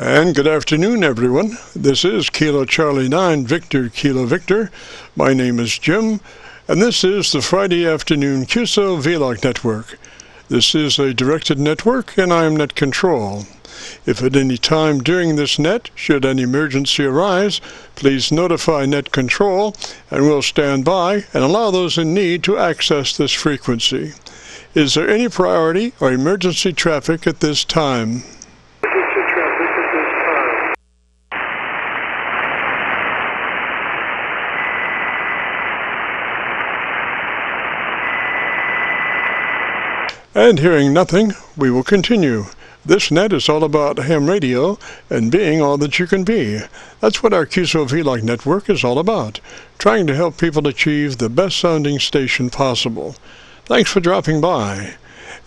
And good afternoon, everyone. This is Kilo Charlie 9 Victor Kilo Victor. My name is Jim, and this is the Friday afternoon Qso-Vlog network. This is a directed network, and I am net control. If at any time during this net, should an emergency arise, please notify net control, and we'll stand by and allow those in need to access this frequency. Is there any priority or emergency traffic at this time? And hearing nothing, we will continue. This net is all about ham radio and being all that you can be. That's what our Qso-Vlog network is all about, trying to help people achieve the best sounding station possible. Thanks for dropping by.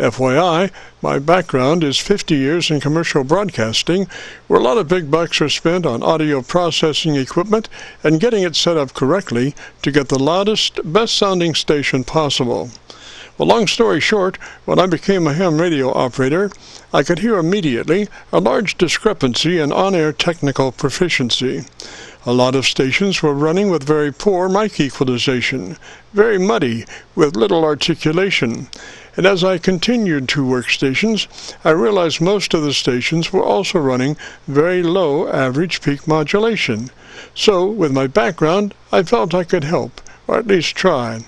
FYI, my background is 50 years in commercial broadcasting, where a lot of big bucks are spent on audio processing equipment and getting it set up correctly to get the loudest, best sounding station possible. Well, long story short, when I became a ham radio operator, I could hear immediately a large discrepancy in on-air technical proficiency. A lot of stations were running with very poor mic equalization, very muddy, with little articulation. And as I continued to work stations, I realized most of the stations were also running very low average peak modulation. So, with my background, I felt I could help, or at least try.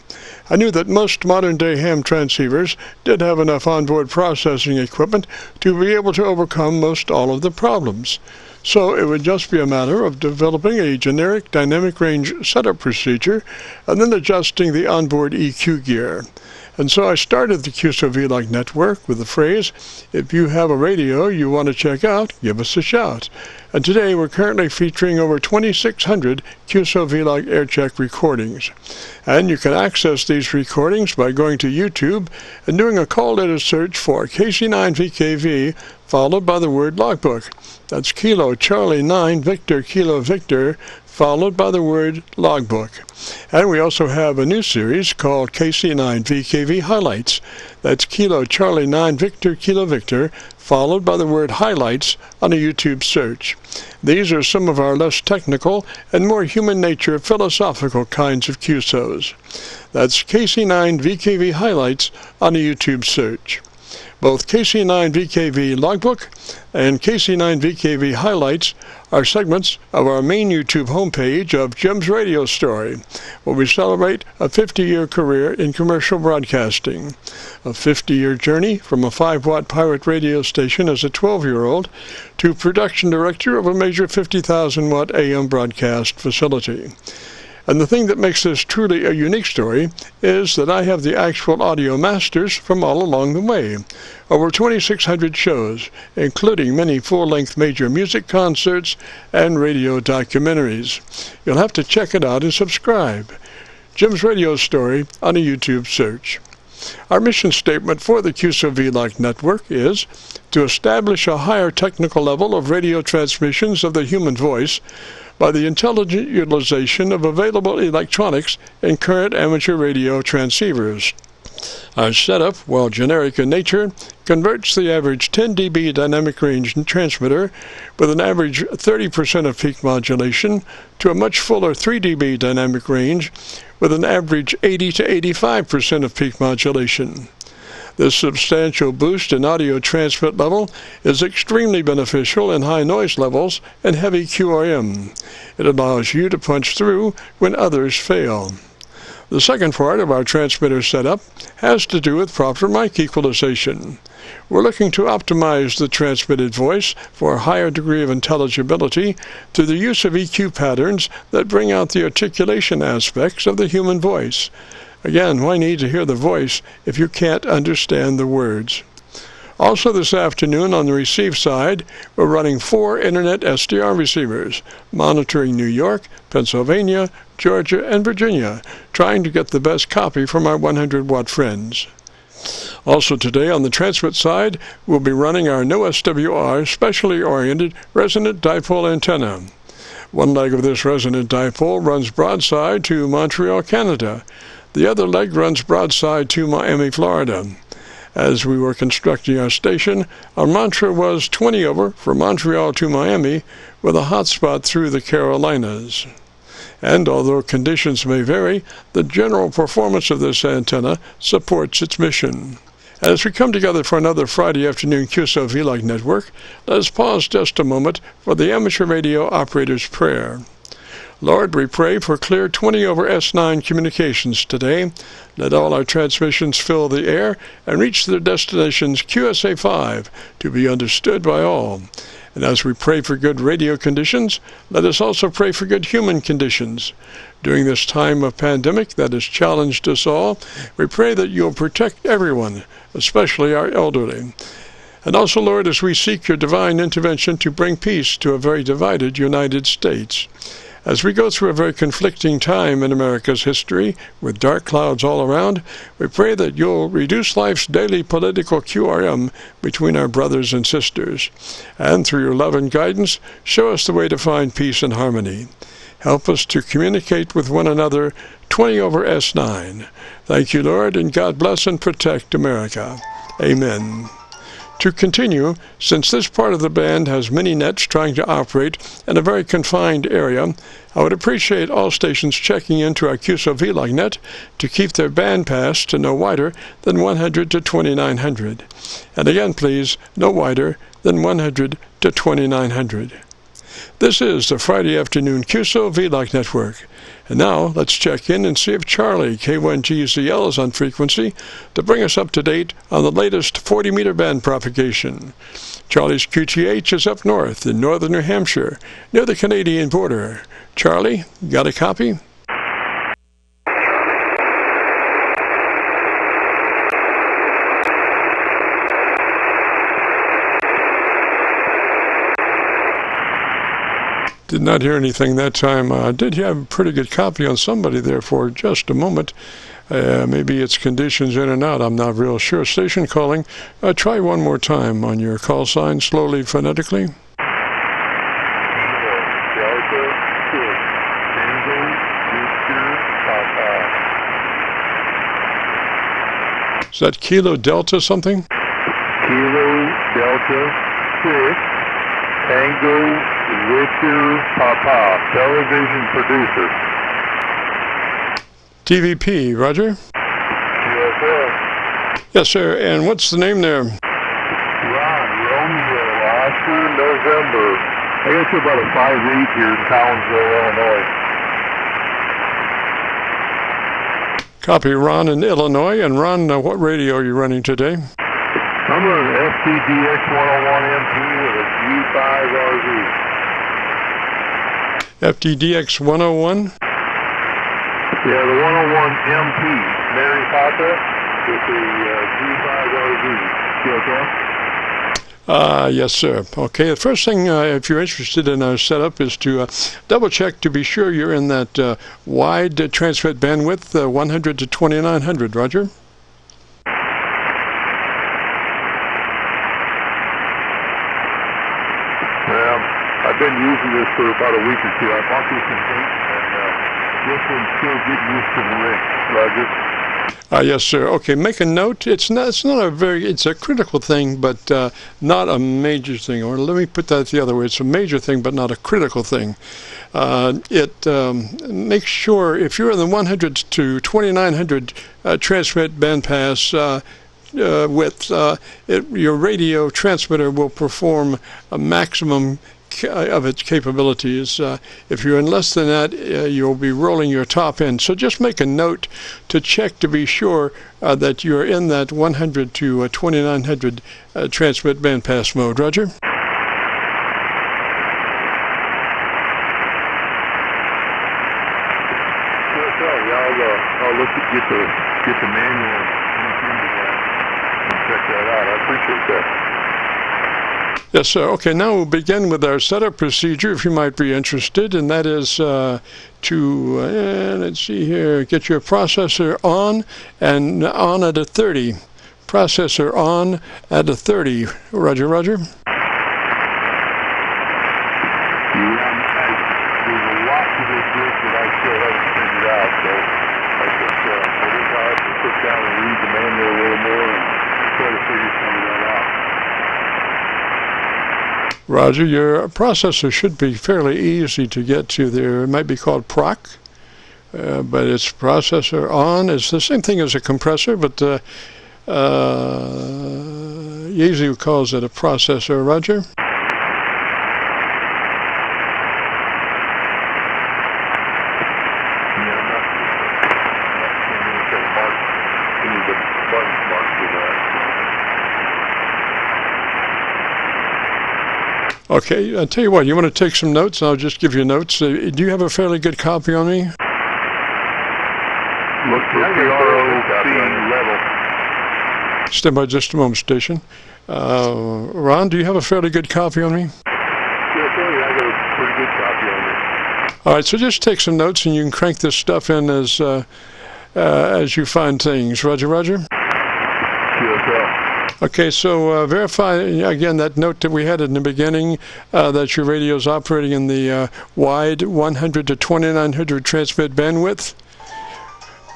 I knew that most modern-day ham transceivers did have enough onboard processing equipment to be able to overcome most all of the problems. So it would just be a matter of developing a generic dynamic range setup procedure and then adjusting the onboard EQ gear. And so I started the Qso-Vlog network with the phrase, if you have a radio you want to check out, give us a shout. And today we're currently featuring over 2,600 Qso-Vlog Aircheck recordings. And you can access these recordings by going to YouTube and doing a call letter search for KC9VKV followed by the word logbook. That's Kilo Charlie 9 Victor Kilo Victor followed by the word logbook. And we also have a new series called KC9VKV Highlights. That's Kilo Charlie 9 Victor Kilo Victor followed by the word highlights on a YouTube search. These are some of our less technical and more human nature philosophical kinds of QSOs. That's KC9VKV Highlights on a YouTube search. Both KC9VKV Logbook and KC9VKV Highlights are segments of our main YouTube homepage of Jim's Radio Story, where we celebrate a 50-year career in commercial broadcasting, a 50-year journey from a 5-watt pirate radio station as a 12-year-old to production director of a major 50,000-watt AM broadcast facility. And the thing that makes this truly a unique story is that I have the actual audio masters from all along the way. Over 2,600 shows, including many full-length major music concerts and radio documentaries. You'll have to check it out and subscribe. Jim's Radio Story on a YouTube search. Our mission statement for the Qso-Vlog network is to establish a higher technical level of radio transmissions of the human voice by the intelligent utilization of available electronics in current amateur radio transceivers. Our setup, while generic in nature, converts the average 10 dB dynamic range transmitter with an average 30% of peak modulation to a much fuller 3 dB dynamic range with an average 80 to 85% of peak modulation. This substantial boost in audio transmit level is extremely beneficial in high noise levels and heavy QRM. It allows you to punch through when others fail. The second part of our transmitter setup has to do with proper mic equalization. We're looking to optimize the transmitted voice for a higher degree of intelligibility through the use of EQ patterns that bring out the articulation aspects of the human voice. Again, why need to hear the voice if you can't understand the words? Also this afternoon on the receive side, we're running 4 Internet SDR receivers, monitoring New York, Pennsylvania, Georgia, and Virginia, trying to get the best copy from our 100-watt friends. Also today on the transmit side, we'll be running our no SWR specially oriented resonant dipole antenna. One leg of this resonant dipole runs broadside to Montreal, Canada. The other leg runs broadside to Miami, Florida. As we were constructing our station, our mantra was 20 over from Montreal to Miami, with a hotspot through the Carolinas. And although conditions may vary, the general performance of this antenna supports its mission. As we come together for another Friday afternoon Qso-Vlog network, let us pause just a moment for the amateur radio operator's prayer. Lord, we pray for clear 20 over S9 communications today. Let all our transmissions fill the air and reach their destinations QSA5 to be understood by all. And as we pray for good radio conditions, let us also pray for good human conditions. During this time of pandemic that has challenged us all, we pray that you'll protect everyone, especially our elderly. And also, Lord, as we seek your divine intervention to bring peace to a very divided United States. As we go through a very conflicting time in America's history, with dark clouds all around, we pray that you'll reduce life's daily political QRM between our brothers and sisters, and through your love and guidance, show us the way to find peace and harmony. Help us to communicate with one another 20 over S9. Thank you, Lord, and God bless and protect America. Amen. To continue, since this part of the band has many nets trying to operate in a very confined area, I would appreciate all stations checking into our Qso-Vlog net to keep their band pass to no wider than 100 to 2900. And again, please, no wider than 100 to 2900. This is the Friday afternoon Qso-Vlog network. And now, let's check in and see if Charlie, K1GZL, is on frequency to bring us up to date on the latest 40-meter band propagation. Charlie's QTH is up north in northern New Hampshire, near the Canadian border. Charlie, got a copy? Did not hear anything that time. I did have a pretty good copy on somebody there for just a moment. Maybe it's conditions in and out. I'm not real sure. Station calling. Try one more time on your call sign, slowly, phonetically. Is that Kilo Delta something? Kilo Delta 6, Tango Richard Papa, television producer. TVP, Roger? Yes, sir. Yes, sir. And what's the name there? Ron, Romeo, Oscar, November. I guess you're about a 5'8" here in Townsville, Illinois. Copy, Ron in Illinois. And Ron, what radio are you running today? I'm running FTDX 101MP with a G5RZ. FTDX 101? Yeah, the 101MP, Mary Papa, with the G5RZ. You okay? Yes, sir. Okay, the first thing, if you're interested in our setup, is to double-check to be sure you're in that wide transmit bandwidth, 100 to 2900, Roger? I've been using this for about a week or two. I bought this in Dayton, and this one's still getting used to the ring. Roger? Yes, sir. Okay, make a note. It's a critical thing, but not a major thing. Or let me put that the other way. It's a major thing, but not a critical thing. Make sure if you're in the 100 to 2900 transmit bandpass your radio transmitter will perform a maximum of its capabilities. If you're in less than that, you'll be rolling your top end. So just make a note to check to be sure that you're in that 100 to 2900 transmit bandpass mode. Roger? Yes, sir. Yeah, I'll look to get the manual and check that out. I appreciate that. Yes, sir. Okay, now we'll begin with our setup procedure, if you might be interested, and that is let's see here, get your processor on and on at a 30. Processor on at a 30. Roger, Roger. There's a lot to this group that I still haven't figured out, so I think I'll have to sit down and read the manual a little more and try to figure some of that out. Roger, your processor should be fairly easy to get to there. It might be called proc, but it's processor on. It's the same thing as a compressor, but Yazu calls it a processor. Roger. Okay, I'll tell you what, you want to take some notes? I'll just give you notes. Do you have a fairly good copy on me? Look for PROC level. Stand by just a moment, station. Ron, do you have a fairly good copy on me? Yes, sir, I got a pretty good copy on me. All right, so just take some notes and you can crank this stuff in as you find things. Roger, roger? Yes, sir. Okay, so verify, again, that note that we had in the beginning, that your radio is operating in the wide 100 to 2900 transmit bandwidth.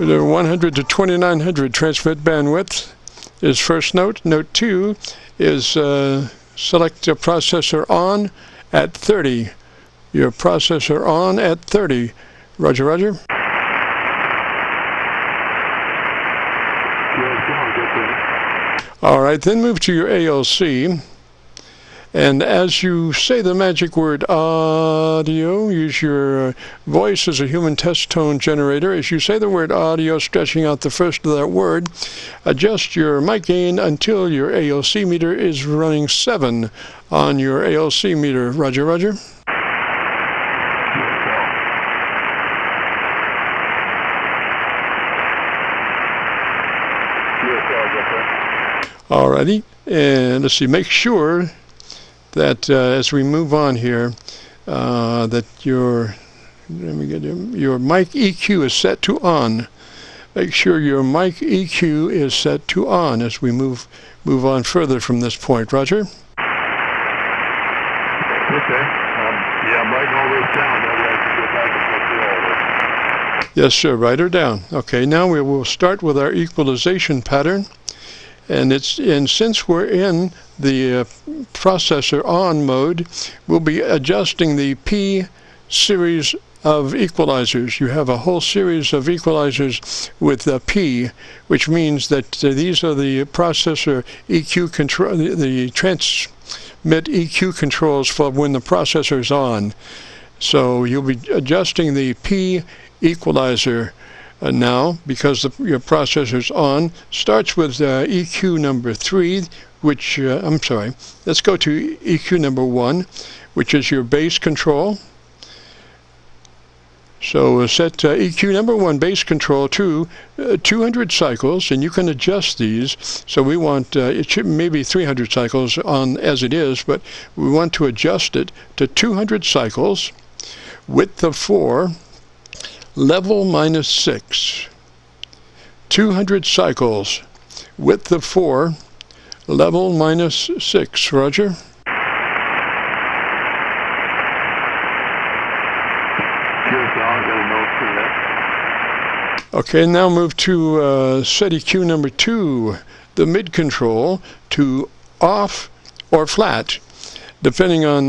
The 100 to 2900 transmit bandwidth is first note. Note 2 is select your processor on at 30. Your processor on at 30. Roger, roger. All right, then move to your ALC, and as you say the magic word audio, use your voice as a human test tone generator. As you say the word audio, stretching out the first of that word, adjust your mic gain until your ALC meter is running 7 on your ALC meter. Roger, roger. Alrighty, and let's see, make sure that as we move on here, that your mic EQ is set to on. Make sure your mic EQ is set to on as we move on further from this point. Roger? Okay. Yeah, I'm writing all this down. That way I can go back and look through all this. Yes, sir, write her down. Okay, now we will start with our equalization pattern. And since we're in the processor on mode, we'll be adjusting the P series of equalizers. You have a whole series of equalizers with P, which means that these are the processor EQ control, the transmit EQ controls for when the processor is on. So you'll be adjusting the P equalizer. Now, because your processor's on, starts with EQ number 3, which, I'm sorry, let's go to EQ number 1, which is your base control. So set EQ number 1 base control to 200 cycles, and you can adjust these. So we want, it should maybe 300 cycles on as it is, but we want to adjust it to 200 cycles, width of 4, level minus 6, 200 cycles, width of 4, level minus 6. Roger? Okay, now move to set EQ number 2, the mid control, to off or flat. Depending on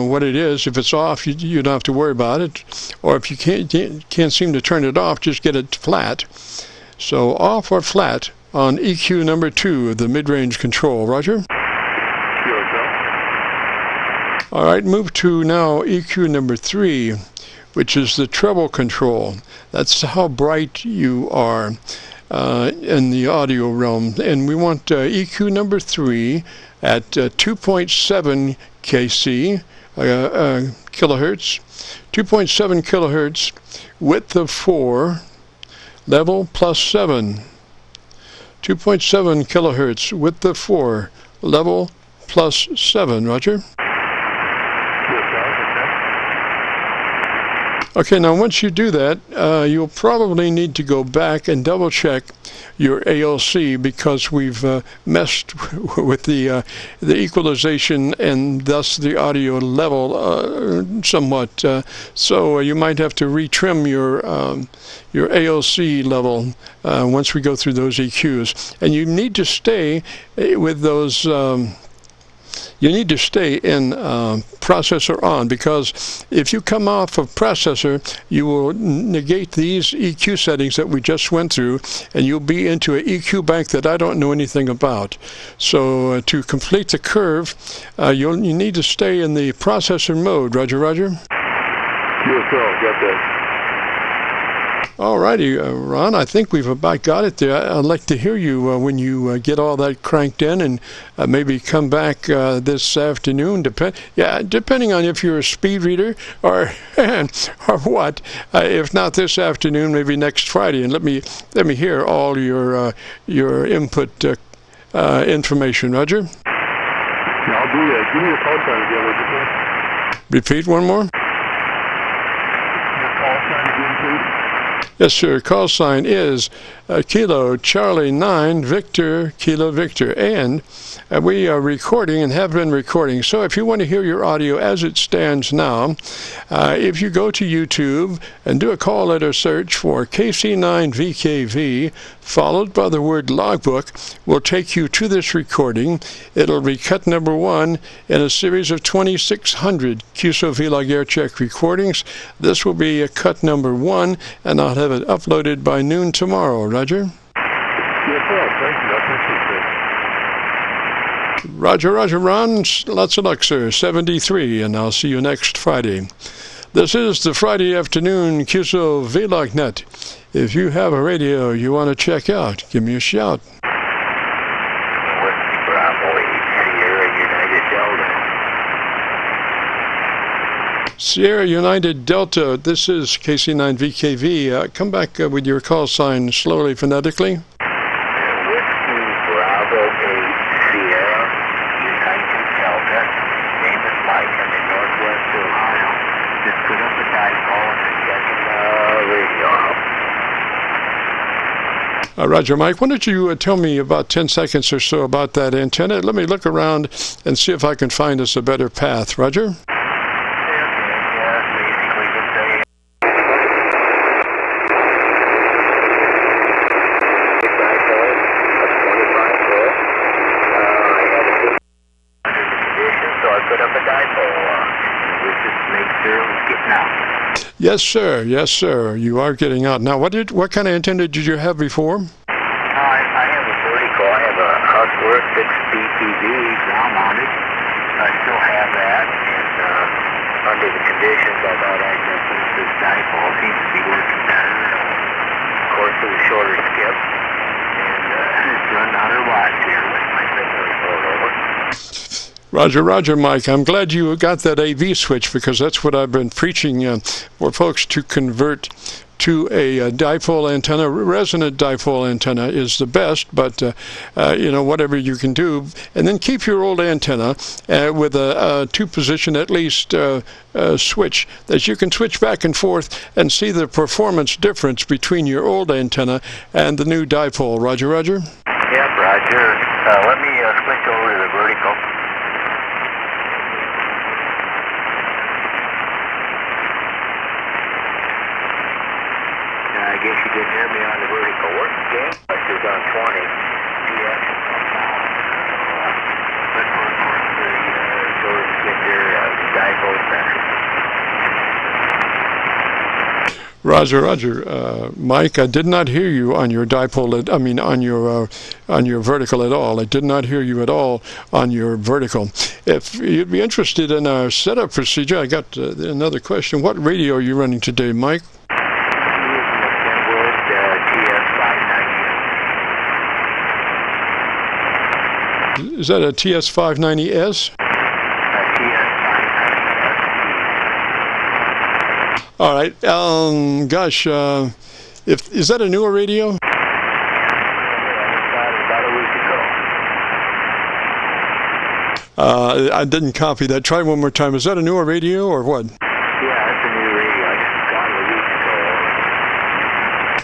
what it is. If it's off, you don't have to worry about it, or if you can't seem to turn it off, just get it flat. So off or flat on EQ number 2, the mid-range control. Roger? All right, move to now EQ number 3, which is the treble control. That's how bright you are in the audio realm, and we want EQ number 3 at 2.7 KC, kilohertz, 2.7 kilohertz, width of 4, level plus 7. 2.7 kilohertz, width of 4, level plus 7. Roger? Okay, now once you do that, you'll probably need to go back and double check your ALC because we've messed with the equalization and thus the audio level somewhat. So you might have to retrim your ALC level once we go through those EQs. And you need to stay with those. You need to stay in processor on, because if you come off of processor, you will negate these EQ settings that we just went through, and you'll be into an EQ bank that I don't know anything about. So to complete the curve, you need to stay in the processor mode. Roger, Roger? Yes, sir. Got that. All righty, Ron, I think we've about got it there. I'd like to hear you when you get all that cranked in, and maybe come back this afternoon, depending on if you're a speed reader or or what. If not this afternoon, maybe next Friday, and let me hear all your input information. Roger? Yeah, I'll do that. Give me a call sign again, would you please? Repeat one more. Your call sign again, please. Yes, sir. Call sign is Kilo Charlie 9 Victor Kilo Victor, and we are recording and have been recording. So if you want to hear your audio as it stands now, if you go to YouTube and do a call letter search for KC9VKV, followed by the word logbook, will take you to this recording. It'll be cut number 1 in a series of 2,600 Qso-Vlog Aircheck recordings. This will be a cut number 1, and I'll have it uploaded by noon tomorrow. Roger? Yes, sir. Thank you. I appreciate that. Roger, Roger, Ron. Lots of luck, sir. 73, and I'll see you next Friday. This is the Friday afternoon Qso-Vlog Net. If you have a radio you want to check out, give me a shout. Sierra United Delta, this is KC9VKV. Come back with your call sign slowly, phonetically. Whiskey Bravo 8 Sierra United Delta. Name is Mike. I'm in Northwest Ohio. Just put up a dipole and checking radio. Roger, Mike. Why don't you tell me about 10 seconds or so about that antenna? Let me look around and see if I can find us a better path. Roger? Yes, sir. Yes, sir. You are getting out. Now, what kind of antenna did you have before? I have a vertical. I have a Hustler 6BTV ground mounted. I still have that, and under the conditions, I thought I'd put this dipole. Seems to be working better. Of course, it was shorter skip, and it's run out of watts here with my signal pulled over. Roger, Roger, Mike. I'm glad you got that AV switch, because that's what I've been preaching for folks to convert to a dipole antenna. Resonant dipole antenna is the best, but whatever you can do, and then keep your old antenna with a two-position at least switch that you can switch back and forth and see the performance difference between your old antenna and the new dipole. Roger, Roger. Yeah, Roger. Let me switch over to the vertical. I guess you didn't hear me on the vertical. Working game is on 20. DS let's work towards the get your dipole center. Roger, Roger. Mike, I did not hear you on your dipole. On your vertical at all. I did not hear you at all on your vertical. If you'd be interested in our setup procedure, I got another question. What radio are you running today, Mike? Is that a TS590S? All right. Gosh, is that a newer radio? About a week ago. I didn't copy that. Try one more time. Is that a newer radio or what? Yeah, it's a new radio. I just got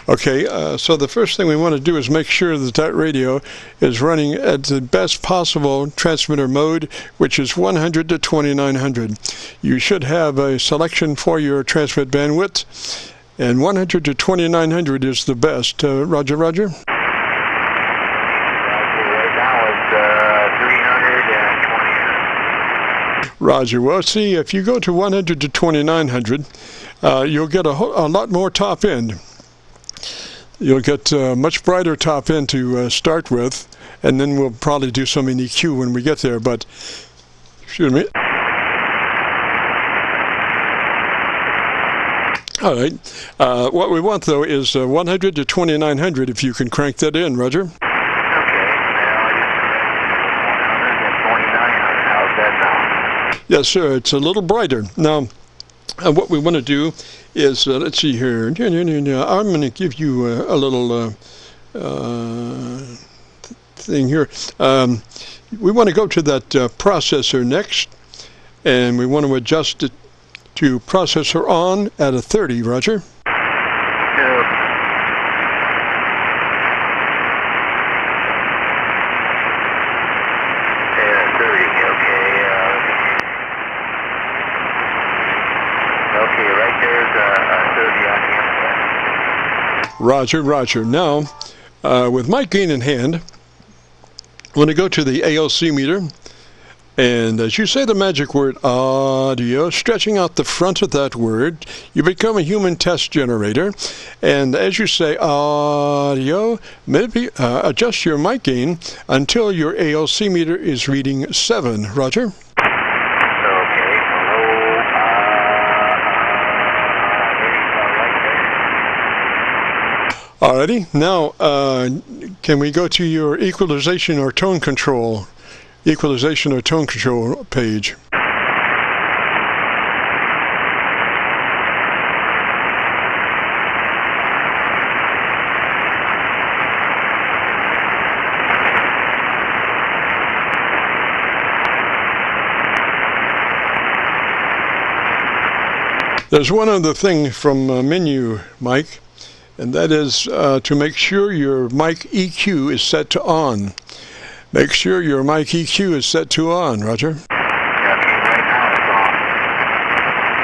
Okay, so the first thing we want to do is make sure that that radio is running at the best possible transmitter mode, which is 100 to 2900. You should have a selection for your transmit bandwidth, and 100 to 2900 is the best. Roger, Roger? Right now it's 300 and 20. Roger. Well, see, if you go to 100 to 2900, you'll get a lot more top end. You'll get much brighter top end to start with, and then we'll probably do some in EQ when we get there, but, excuse me. All right. What we want, though, is 100 to 2900, if you can crank that in, Roger. Okay, now I just 100 and 2900. How's that sound? Yes, sir. It's a little brighter. Now, what we want to do is, let's see here. I'm going to give you a little thing here. We want to go to that processor next, and we want to adjust it to processor on at a 30, Roger. Yeah, 30, okay. Okay, right there's a 30 on the input. Roger, Roger. Now, with mic gain in hand, I want to go to the ALC meter, and as you say the magic word audio, stretching out the front of that word, you become a human test generator. And as you say audio, maybe adjust your mic gain until your ALC meter is reading 7. Roger? Alrighty. Now, can we go to your equalization or tone control page? There's one other thing from menu, Mike, and that is to make sure your mic EQ is set to on. Make sure your mic EQ is set to on, Roger. Okay, right now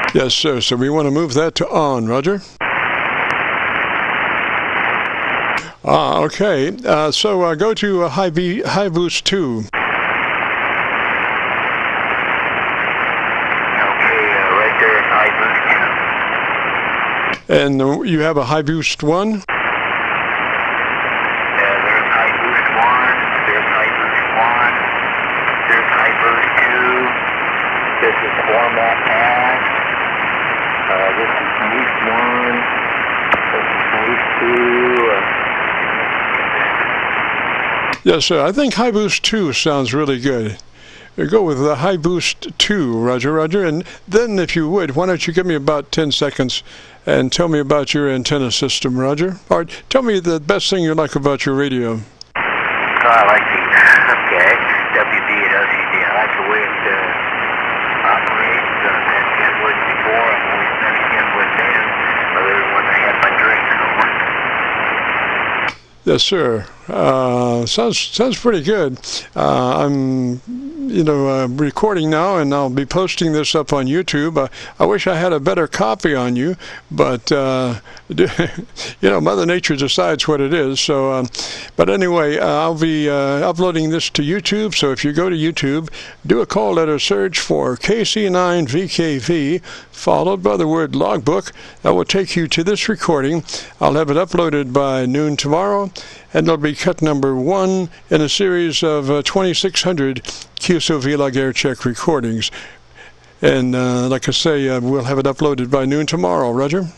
it's on. Yes, sir. So we want to move that to on, Roger. Okay. So go to high boost 2. Right there is high boost 2. And you have a high boost 1? There's high boost 1, there's high boost 1, there's high boost 2, this is format pass, this is boost 1, this is boost 2. Yes, sir. I think high boost 2 sounds really good. Go with the high boost 2, Roger, Roger. And then, if you would, why don't you give me about 10 seconds and tell me about your antenna system, Roger? Or tell me the best thing you like about your radio. I like the WB and LCD. I like the way it operates. I've had 10 with before. I've always been 10 with then. Other than when I had my drink. Yes, sir. Sounds pretty good. I'm recording now, and I'll be posting this up on YouTube. I wish I had a better copy on you, but Mother Nature decides what it is. So, but anyway, I'll be uploading this to YouTube. So if you go to YouTube, do a call letter search for KC9VKV, followed by the word logbook. That will take you to this recording. I'll have it uploaded by noon tomorrow, and it'll be cut number 1 in a series of 2,600 Qso-Vlog Aircheck recordings. And like I say, we'll have it uploaded by noon tomorrow, Roger.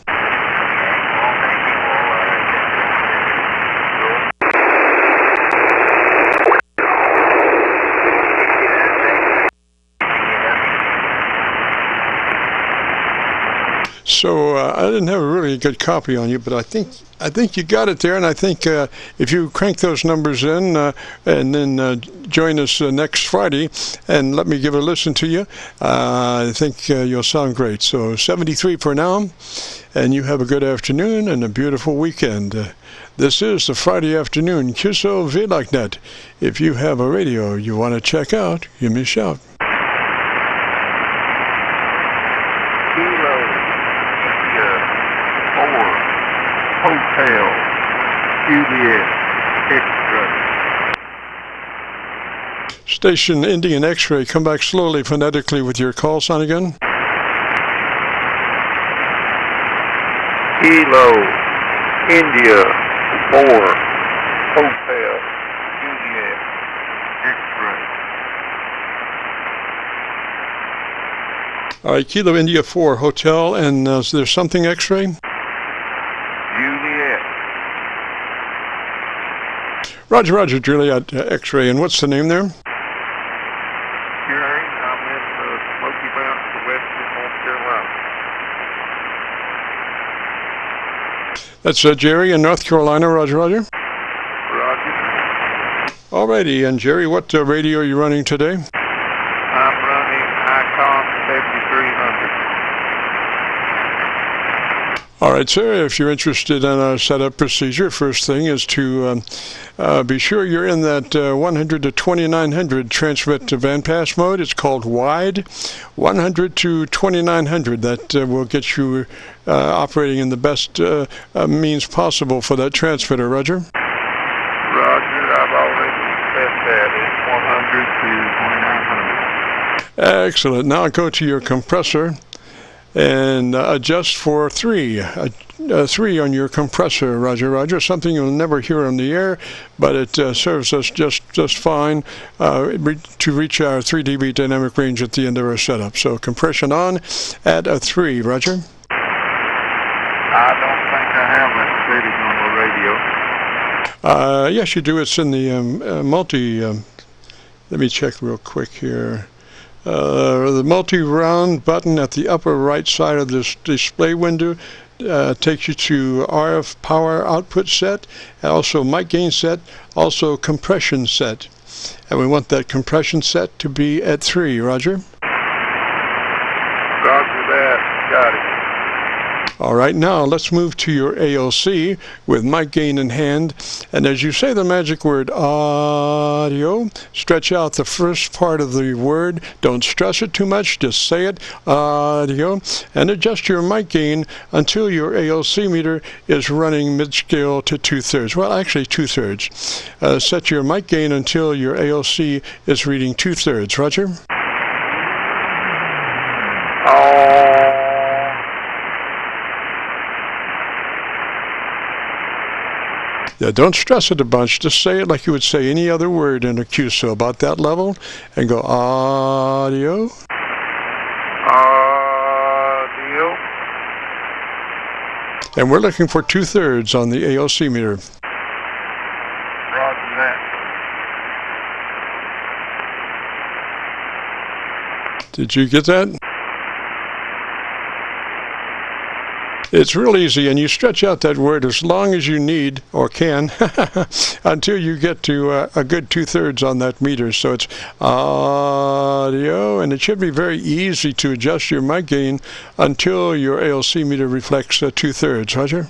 So I didn't have a really good copy on you, but I think you got it there, and I think if you crank those numbers in and then join us next Friday and let me give a listen to you, I think you'll sound great. So 73 for now, and you have a good afternoon and a beautiful weekend. This is the Friday afternoon Qso-Vlog net. If you have a radio you want to check out, give me a shout. Hotel, UBS, Extra. Station Indian X-ray, come back slowly phonetically with your call sign again. Kilo, India, 4, Hotel, UBS, Extra. All right, Kilo India 4, Hotel, and is there something X-ray? Roger, Roger, Juliet, X-ray, and what's the name there? Jerry, I'm in Smoky Mountains, western North Carolina. That's Jerry in North Carolina, Roger, Roger. Roger. Alrighty, and Jerry, what radio are you running today? I'm running Icon 7300. All right, sir, if you're interested in our setup procedure, first thing is to be sure you're in that 100 to 2900 transmit to bandpass mode. It's called wide, 100 to 2900. That will get you operating in the best means possible for that transmitter, Roger. Roger, I've already set that. It's 100 to 2900. Excellent. Now go to your compressor and adjust for 3 on your compressor, Roger, Roger. Something you'll never hear on the air, but it serves us just fine to reach our 3 dB dynamic range at the end of our setup. So compression on at a 3, Roger. I don't think I have that setting on the radio. Yes, you do. It's in the multi. Let me check real quick here. The multi-round button at the upper right side of this display window takes you to RF power output set, and also mic gain set, also compression set. And we want that compression set to be at 3, Roger. Roger that. Got it. All right, now let's move to your ALC with mic gain in hand. And as you say the magic word audio, stretch out the first part of the word. Don't stress it too much, just say it, audio. And adjust your mic gain until your ALC meter is running mid-scale to 2/3. Well, actually 2/3. Set your mic gain until your ALC is reading 2/3. Roger? Yeah, don't stress it a bunch. Just say it like you would say any other word in a QSO, about that level, and go audio. Audio. And we're looking for 2/3 on the ALC meter. Roger that. Did you get that? It's real easy, and you stretch out that word as long as you need or can until you get to a good 2/3 on that meter. So it's audio, and it should be very easy to adjust your mic gain until your ALC meter reflects 2/3. Roger?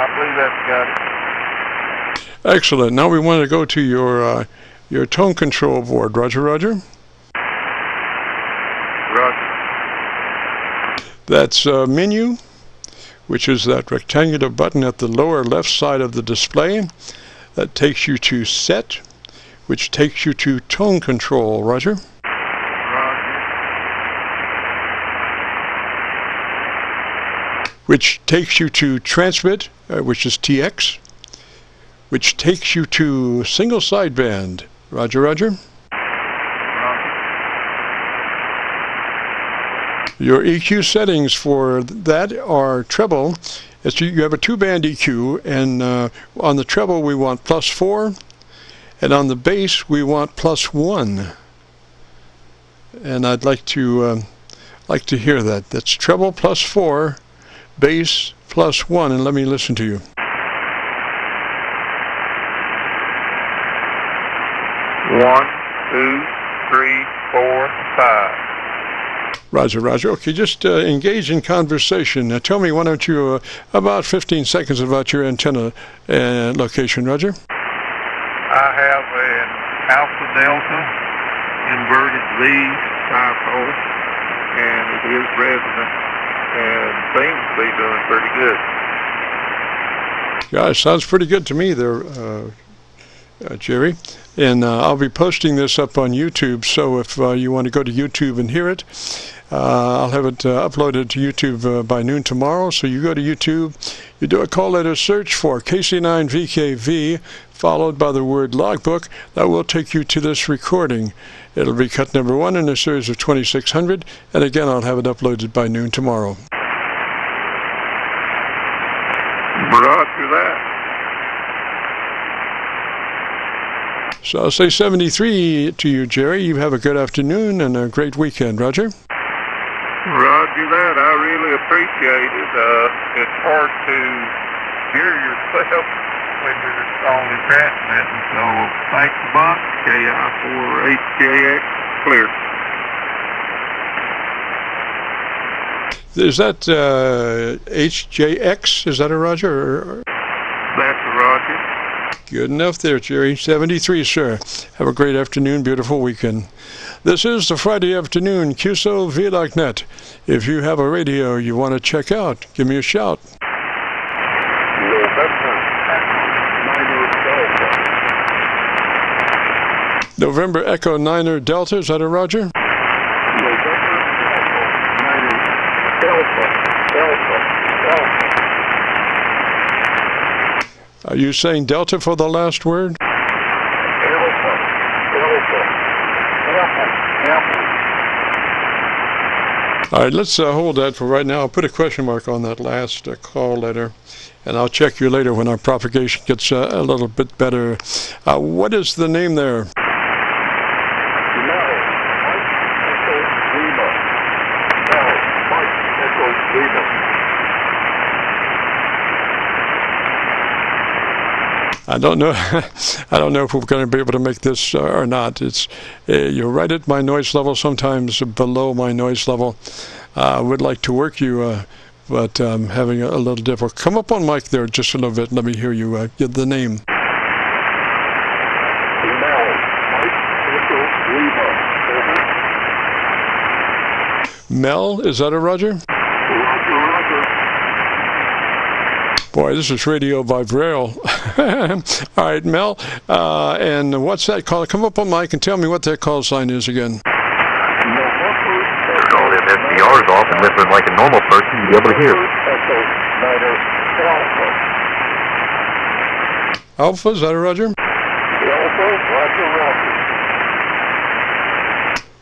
I believe that's got it. Excellent. Now we want to go to your tone control board. Roger, Roger? Roger. That's menu, which is that rectangular button at the lower left side of the display. That takes you to set, which takes you to tone control. Roger? which takes you to transmit, which is TX, which takes you to single sideband. Roger, roger. Your EQ settings for that are treble. You have a 2-band EQ, and on the treble we want +4, and on the bass we want +1. And I'd like to hear that. That's treble +4, bass +1, and let me listen to you. One, two, three, 4, 5. Roger, roger. Okay, just engage in conversation. Now tell me, why don't you, about 15 seconds about your antenna location, Roger? I have an Alpha Delta inverted V dipole, and it is resonant, and seems to be doing pretty good. Yeah, it sounds pretty good to me there, Jerry. And I'll be posting this up on YouTube, so if you want to go to YouTube and hear it, I'll have it uploaded to YouTube by noon tomorrow. So you go to YouTube, you do a call letter search for KC9VKV, followed by the word logbook. That will take you to this recording. It'll be cut number 1 in a series of 2600, and again I'll have it uploaded by noon tomorrow. Roger that. So I'll say 73 to you, Jerry. You have a good afternoon and a great weekend. Roger? Roger that. I really appreciate it. It's hard to hear yourself when you're only transmitting. So thanks a bunch. KI4HJX clear. Is that HJX? Is that a Roger? That's a Roger. Good enough there, Jerry. 73, sir. Have a great afternoon, beautiful weekend. This is the Friday afternoon Qso-Vlog net. If you have a radio you want to check out, give me a shout. November Echo Niner Delta, is that a Roger? Are you saying Delta for the last word? All right, let's hold that for right now. I'll put a question mark on that last call letter, and I'll check you later when our propagation gets a little bit better. What is the name there? I don't know. I don't know if we're going to be able to make this or not. It's you're right at my noise level, sometimes below my noise level. I would like to work you, but I'm having a little difficult. Come up on mic there just a little bit. Let me hear you. Give the name. Mel, is that a Roger? Boy, this is radio by Braille. All right, Mel, and what's that call? Come up on mic and tell me what that call sign is again. Turn all them SDRs off and listen like a normal person, you'll be able to hear. Alpha, is that a Roger?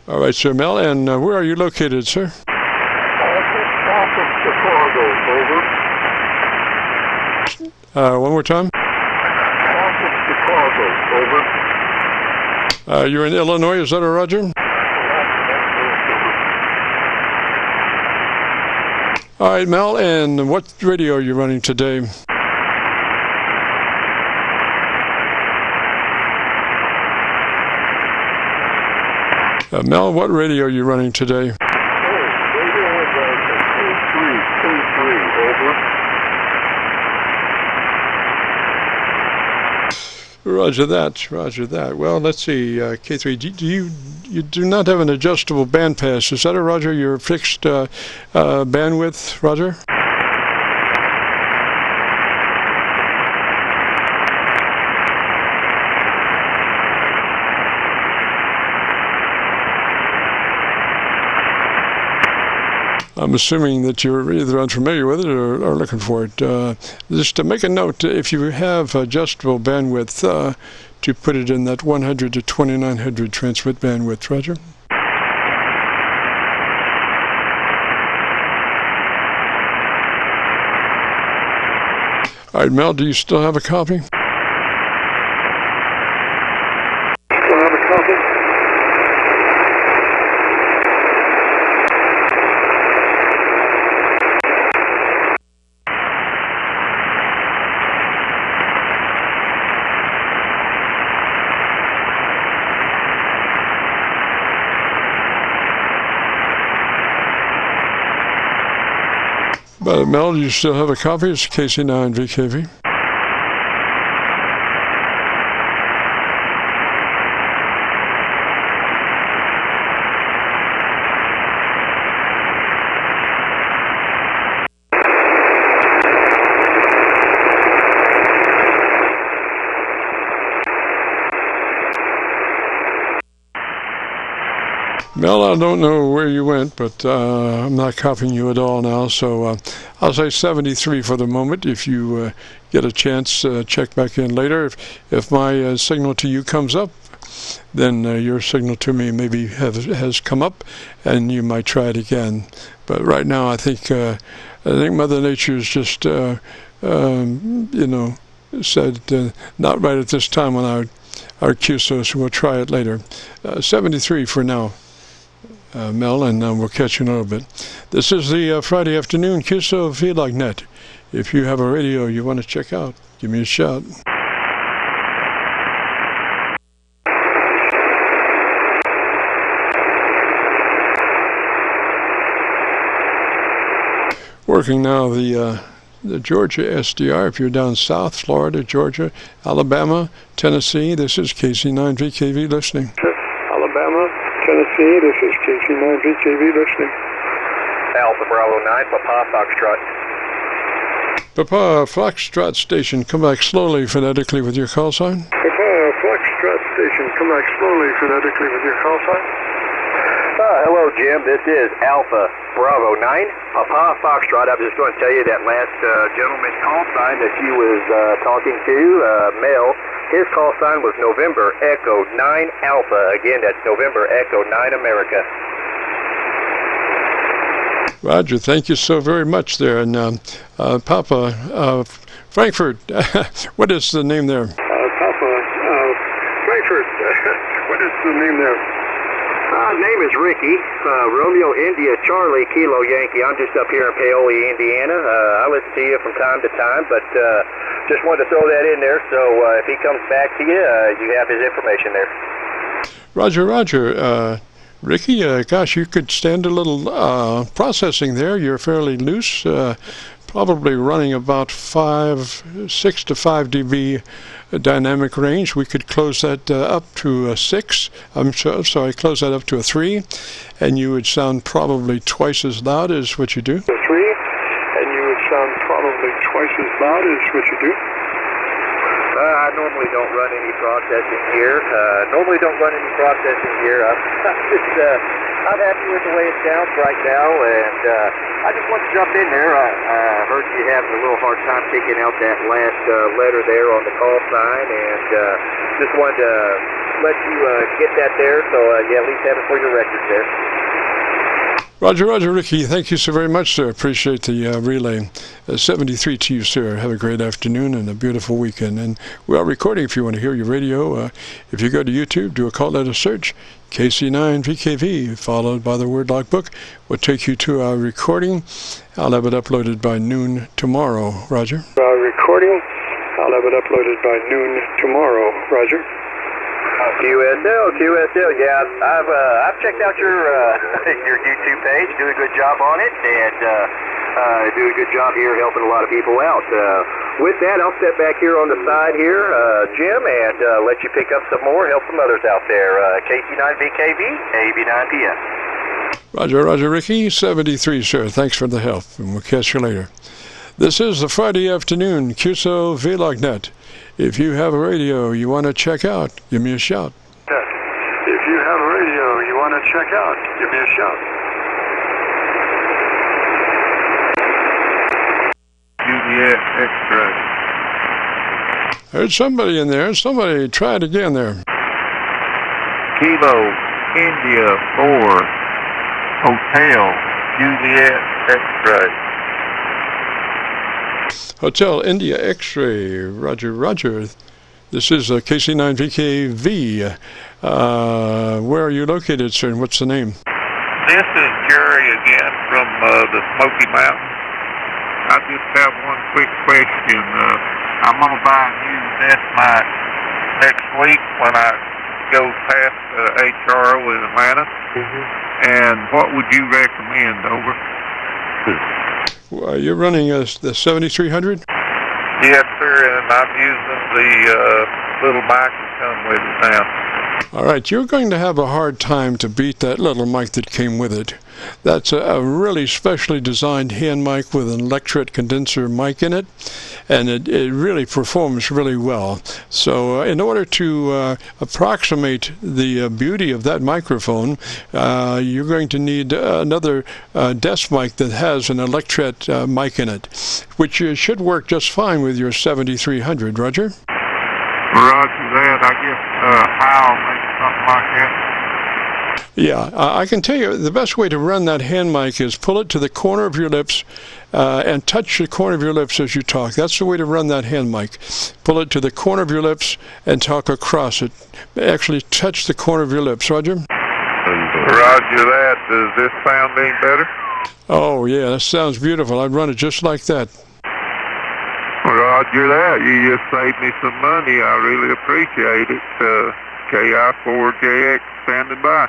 All right, sir, Mel, and where are you located, sir? One more time. You're in Illinois, is that a Roger? All right, Mel, and what radio are you running today? Mel, what radio are you running today? Roger that, roger that. Well, let's see, K3, you do not have an adjustable bandpass. Is that a Roger, your fixed bandwidth, Roger? I'm assuming that you're either unfamiliar with it or looking for it. Just to make a note, if you have adjustable bandwidth, to put it in that 100 to 2900 transmit bandwidth, Roger. All right, Mel, do you still have a copy? Still have a copy? Mel, do you still have a copy? It's KC9VKV. Mel, I don't know where you went, but I'm not copying you at all now, so I'll say 73 for the moment. If you get a chance, check back in later. If my signal to you comes up, then your signal to me maybe has come up, and you might try it again. But right now, I think Mother Nature's just, said not right at this time on our QSO, so we'll try it later. 73 for now. Mel, and we'll catch you in a little bit. This is the Friday afternoon Qso-Vlog net. If you have a radio you want to check out, give me a shout. Working now the Georgia SDR. If you're down south, Florida, Georgia, Alabama, Tennessee, this is KC9VKV listening. Alabama, Tennessee, this is KC9VKV listening. Alpha Bravo 9, Papa Foxtrot. Papa Foxtrot station, come back slowly phonetically with your call sign. Papa Foxtrot station, come back slowly phonetically with your call sign. Hello, Jim. This is Alpha Bravo 9, Papa Foxtrot. I'm just going to tell you that last gentleman's call sign that you was talking to, Mel, his call sign was November Echo 9 Alpha. Again, that's November Echo 9 America. Roger, thank you so very much there. And Papa, Frankfurt, what is the name there? Papa, Frankfurt, what is the name there? Name is Ricky, Romeo India Charlie Kilo Yankee. I'm just up here in Paoli, Indiana. I listen to you from time to time, but just wanted to throw that in there, so if he comes back to you, you have his information there. Roger. Ricky, gosh, you could stand a little processing there. You're fairly loose, probably running about 6 to 5 dB dynamic range. We could close that up to a 6. Sorry, close that up to a 3, and you would sound probably twice as loud as what you do. A 3, and you would sound probably twice as loud as what you do. I normally don't run any processing here. I'm happy with the way it sounds right now, and I just want to jump in there. I heard you having a little hard time picking out that last letter there on the call sign, and just wanted to let you get that there, so you at least have it for your records there. Roger, Ricky. Thank you so very much, sir. Appreciate the relay. 73 to you, sir. Have a great afternoon and a beautiful weekend. And we are recording if you want to hear your radio. If you go to YouTube, do a call letter search, KC9VKV, followed by the word logbook. Will take you to our recording. I'll have it uploaded by noon tomorrow. Roger. Recording. I'll have it uploaded by noon tomorrow. Roger. QSL, yeah, I've checked out your your YouTube page, do a good job on it, and do a good job here helping a lot of people out. With that, I'll step back here on the side here, Jim, and let you pick up some more, help some others out there. KC9VKV, AB9PM. Roger, Ricky, 73, sir. Thanks for the help, and we'll catch you later. This is the Friday afternoon Qso-Vlog net. If you have a radio you want to check out, give me a shout. If you have a radio you want to check out, give me a shout. There's somebody in there. Somebody try it again there. Kilo India 4 Hotel Juliet X-ray. Hotel India X-ray. Roger, roger. This is KC9VKV. Where are you located, sir, and what's the name? This is Jerry again from the Smoky Mountains. I just have one quick question. I'm going to buy a new desk mic next week when I go past HRO in Atlanta. And what would you recommend, over? You're running the 7300? Yes, sir, and I'm using the little mic that comes with it now. All right, you're going to have a hard time to beat that little mic that came with it. That's a really specially designed hand mic with an electret condenser mic in it, and it really performs really well. So in order to approximate the beauty of that microphone, you're going to need another desk mic that has an electret mic in it, which should work just fine with your 7300, Roger? Roger that. I guess I'll make something like that. Yeah, I can tell you the best way to run that hand mic is pull it to the corner of your lips and touch the corner of your lips as you talk. That's the way to run that hand mic. Pull it to the corner of your lips and talk across it. Actually touch the corner of your lips, Roger? Roger that. Does this sound any better? Oh, yeah, that sounds beautiful. I'd run it just like that. Roger that. You just saved me some money. I really appreciate it. KI4JX standing by.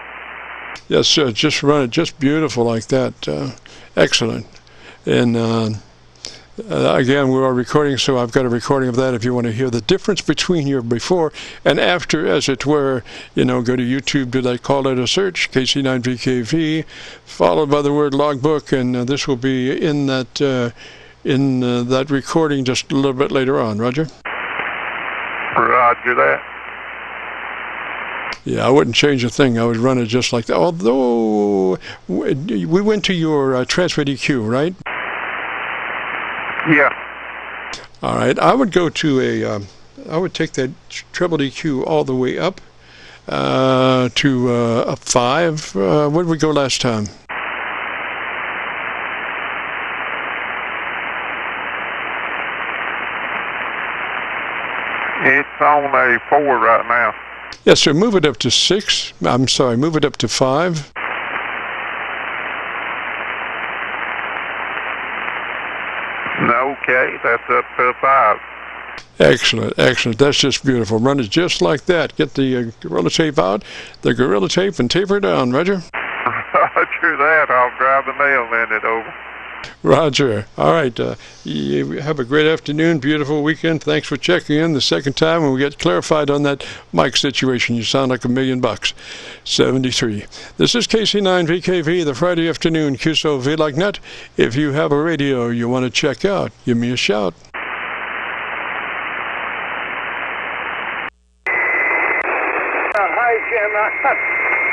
Yes, sir. Just run it just beautiful like that. Excellent. And again, we are recording, so I've got a recording of that if you want to hear the difference between your before and after, as it were. You know, go to YouTube, do that, call it a search, KC9VKV, followed by the word logbook, and this will be in that recording just a little bit later on. Roger? Roger that. Yeah, I wouldn't change a thing. I would run it just like that. Although, we went to your transfer EQ, right? Yeah. All right. I would go to I would take that treble EQ all the way up to a 5. Where did we go last time? It's on a 4 right now. Yes, sir. Move it up to 6. I'm sorry. Move it up to 5. Okay, that's up to 5. Excellent, excellent. That's just beautiful. Run it just like that. Get the Gorilla Tape out, the Gorilla Tape, and taper down, Roger? Roger that. I'll drive the mail in it, over. Roger. All right. You have a great afternoon, beautiful weekend. Thanks for checking in the second time when we get clarified on that mic situation. You sound like $1 million. 73. This is KC9VKV, the Friday afternoon Qso-Vlog net. If you have a radio you want to check out, give me a shout. Hi, Jim.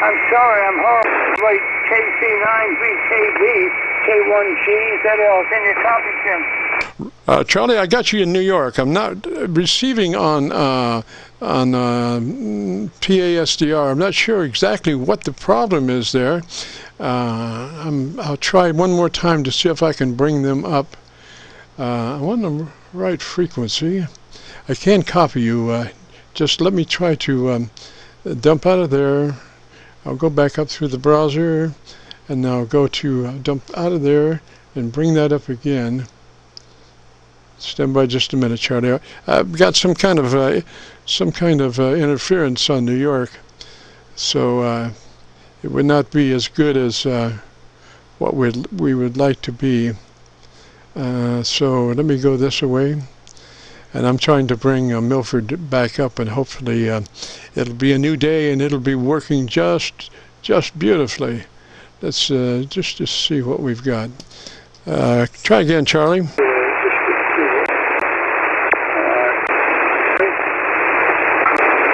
I'm sorry, I'm horrible. Like KC9VKV. K1G, ZL, can you copy, Jim? Charlie, I got you in New York. I'm not receiving on PASDR. I'm not sure exactly what the problem is there. I'll try one more time to see if I can bring them up. I want the right frequency. I can copy you. Just let me try to dump out of there. I'll go back up through the browser. And now go to dump out of there and bring that up again. Stand by just a minute, Charlie. I've got some kind of interference on New York, so it would not be as good as what we would like to be. So let me go this way, and I'm trying to bring Milford back up, and hopefully it'll be a new day and it'll be working just beautifully. Let's just see what we've got. Try again, Charlie.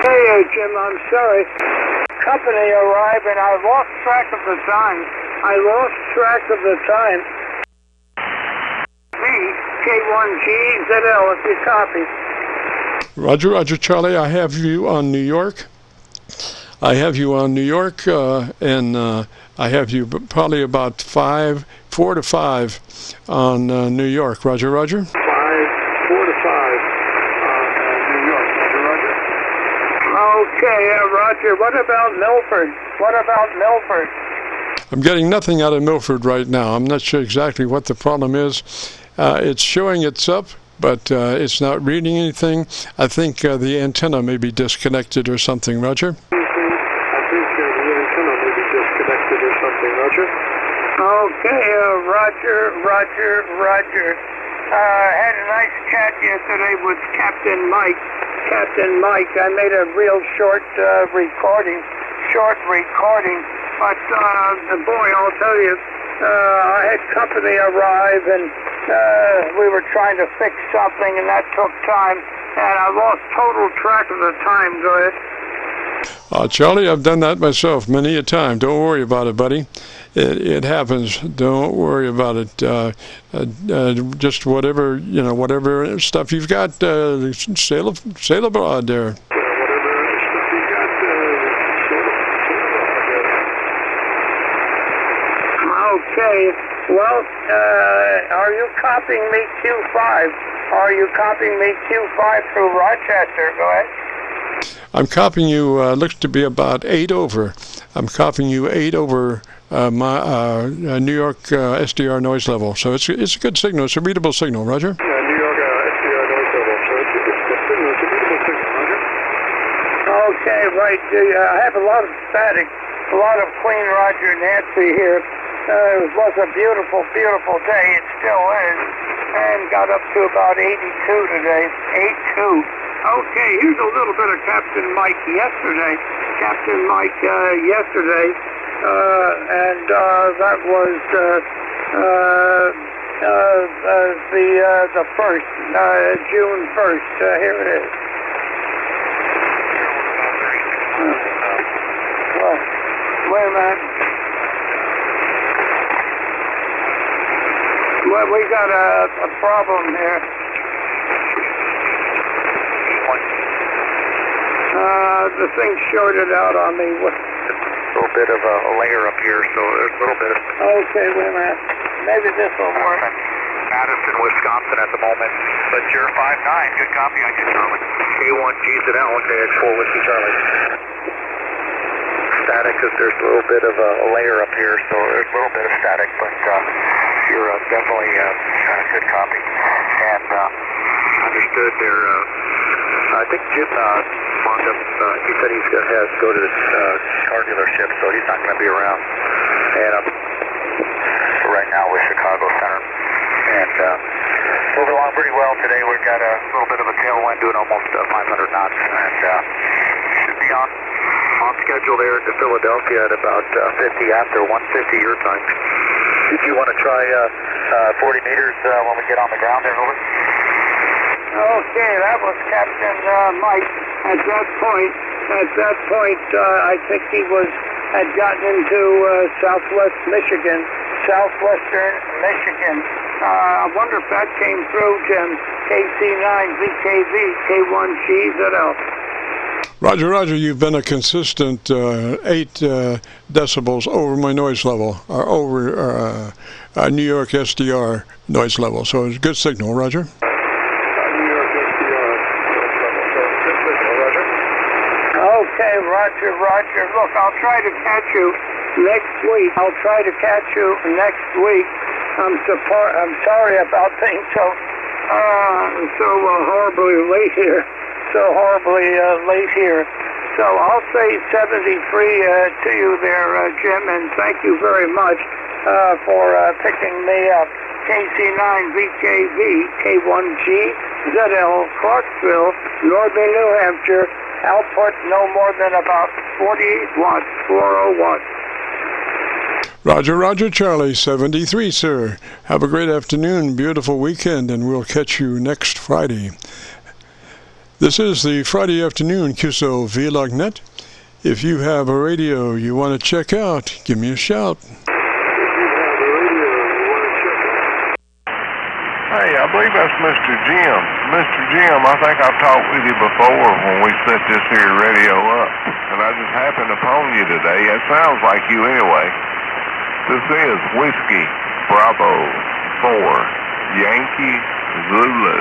Hey, Jim, I'm sorry. Company arrived and I lost track of the time. Me, K1G, ZL, if you copy. Roger, Roger, Charlie, I have you on New York. I have you on New York, and I have you probably about 4 to 5 on New York. Roger, Roger. 4 to 5 on New York. Roger, Roger. Okay, Roger. What about Milford? I'm getting nothing out of Milford right now. I'm not sure exactly what the problem is. It's showing it's up, but it's not reading anything. I think the antenna may be disconnected or something, Roger. Okay, Roger. Had a nice chat yesterday with Captain Mike. I made a real short recording, but boy, I'll tell you, I had company arrive, and we were trying to fix something, and that took time, and I lost total track of the time, Charlie, I've done that myself many a time. Don't worry about it, buddy. It happens. Don't worry about it. Just whatever stuff you've got, sail abroad there. Okay. Well, are you copying me Q5? Through Rochester? Go ahead. I'm copying you. Looks to be about 8 over. I'm copying you 8 over my New York SDR noise level. So it's a good signal. It's a readable signal, Roger. New York SDR noise level. So it's a good signal. It's a readable signal, Roger. Okay, right. I have a lot of static, a lot of Queen Roger Nancy here. It was a beautiful day. It still is. And got up to about 82 today. 82. Okay, here's a little bit of Captain Mike yesterday. And that was the 1st, June 1st. Here it is. Well, wait a minute. Well, we got a problem here. The thing shorted out on me. A little bit of a layer up here, so there's a little bit of... Okay, wait a minute. Maybe this will work. Madison, Wisconsin at the moment. But you're 5-9. Good copy on you, Charlie. A1GZL, KX4 Whiskey Charlie. Static, because there's a little bit of a layer up here, so there's a little bit of static, but you're definitely good copy. And understood there. I think Jim wound up, he said he's has to go to the car dealership, so he's not going to be around. And right now we're Chicago Center. And moving along pretty well today. We've got a little bit of a tailwind doing almost 500 knots. And should be on schedule there to Philadelphia at about 50 after 150 your time. Did you want to try 40 meters when we get on the ground there, over? Okay, that was Captain Mike. At that point, I think he had gotten into southwestern Michigan. I wonder if that came through, Jim. KC9VKV, K1GZL. Roger, you've been a consistent 8 decibels over my noise level, or over New York SDR noise level. So it's a good signal, Roger. Okay, Roger. Look, I'll try to catch you next week. I'm sorry about things so horribly late here. So I'll say 73 to you there, Jim, and thank you very much for picking me up. KC9VKV, K1GZL, Clarksville, Northern New Hampshire. Output no more than about 48 watts, 40 watts. Roger, Charlie, 73, sir. Have a great afternoon, beautiful weekend, and we'll catch you next Friday. This is the Friday afternoon Qso-Vlog net. If you have a radio you want to check out, give me a shout. Hey, I believe that's Mr. Jim. Mr. Jim, I think I've talked with you before when we set this here radio up, and I just happened upon you today. It sounds like you anyway. This is Whiskey Bravo 4 Yankee Zulu.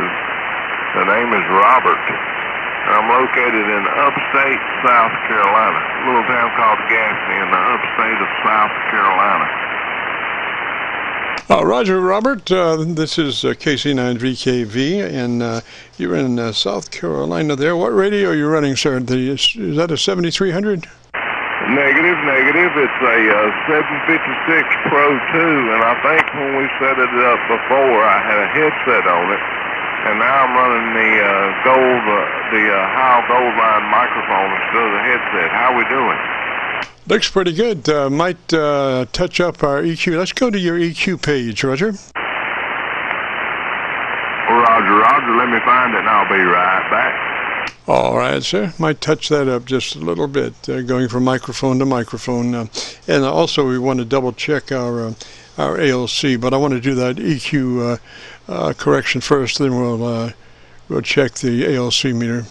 The name is Robert, and I'm located in upstate South Carolina, a little town called Gaffney in the upstate of South Carolina. Roger, Robert. This is KC9VKV, and you're in South Carolina there. What radio are you running, sir? Is that a 7300? Negative. It's a 756 Pro 2, and I think when we set it up before, I had a headset on it, and now I'm running the Heil Gold Line microphone instead of the headset. How we doing? Looks pretty good. Might touch up our EQ. Let's go to your EQ page, Roger. Roger. Let me find it, and I'll be right back. All right, sir. Might touch that up just a little bit, going from microphone to microphone. And also, we want to double check our ALC, but I want to do that EQ correction first. Then we'll check the ALC meter.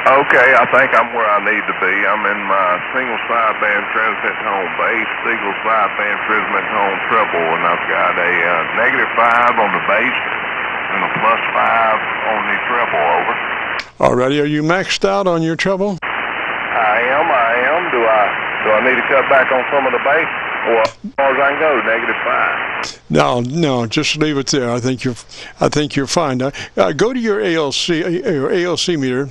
Okay, I think I'm where I need to be. I'm in my single sideband transmit home bass, single sideband transmit home treble, and I've got a -5 on the bass and a +5 on the treble, over. Alrighty, are you maxed out on your treble? I am. Do I need to cut back on some of the bass? Or as far as I can go, -5. No, just leave it there. I think you're fine. Go to your ALC meter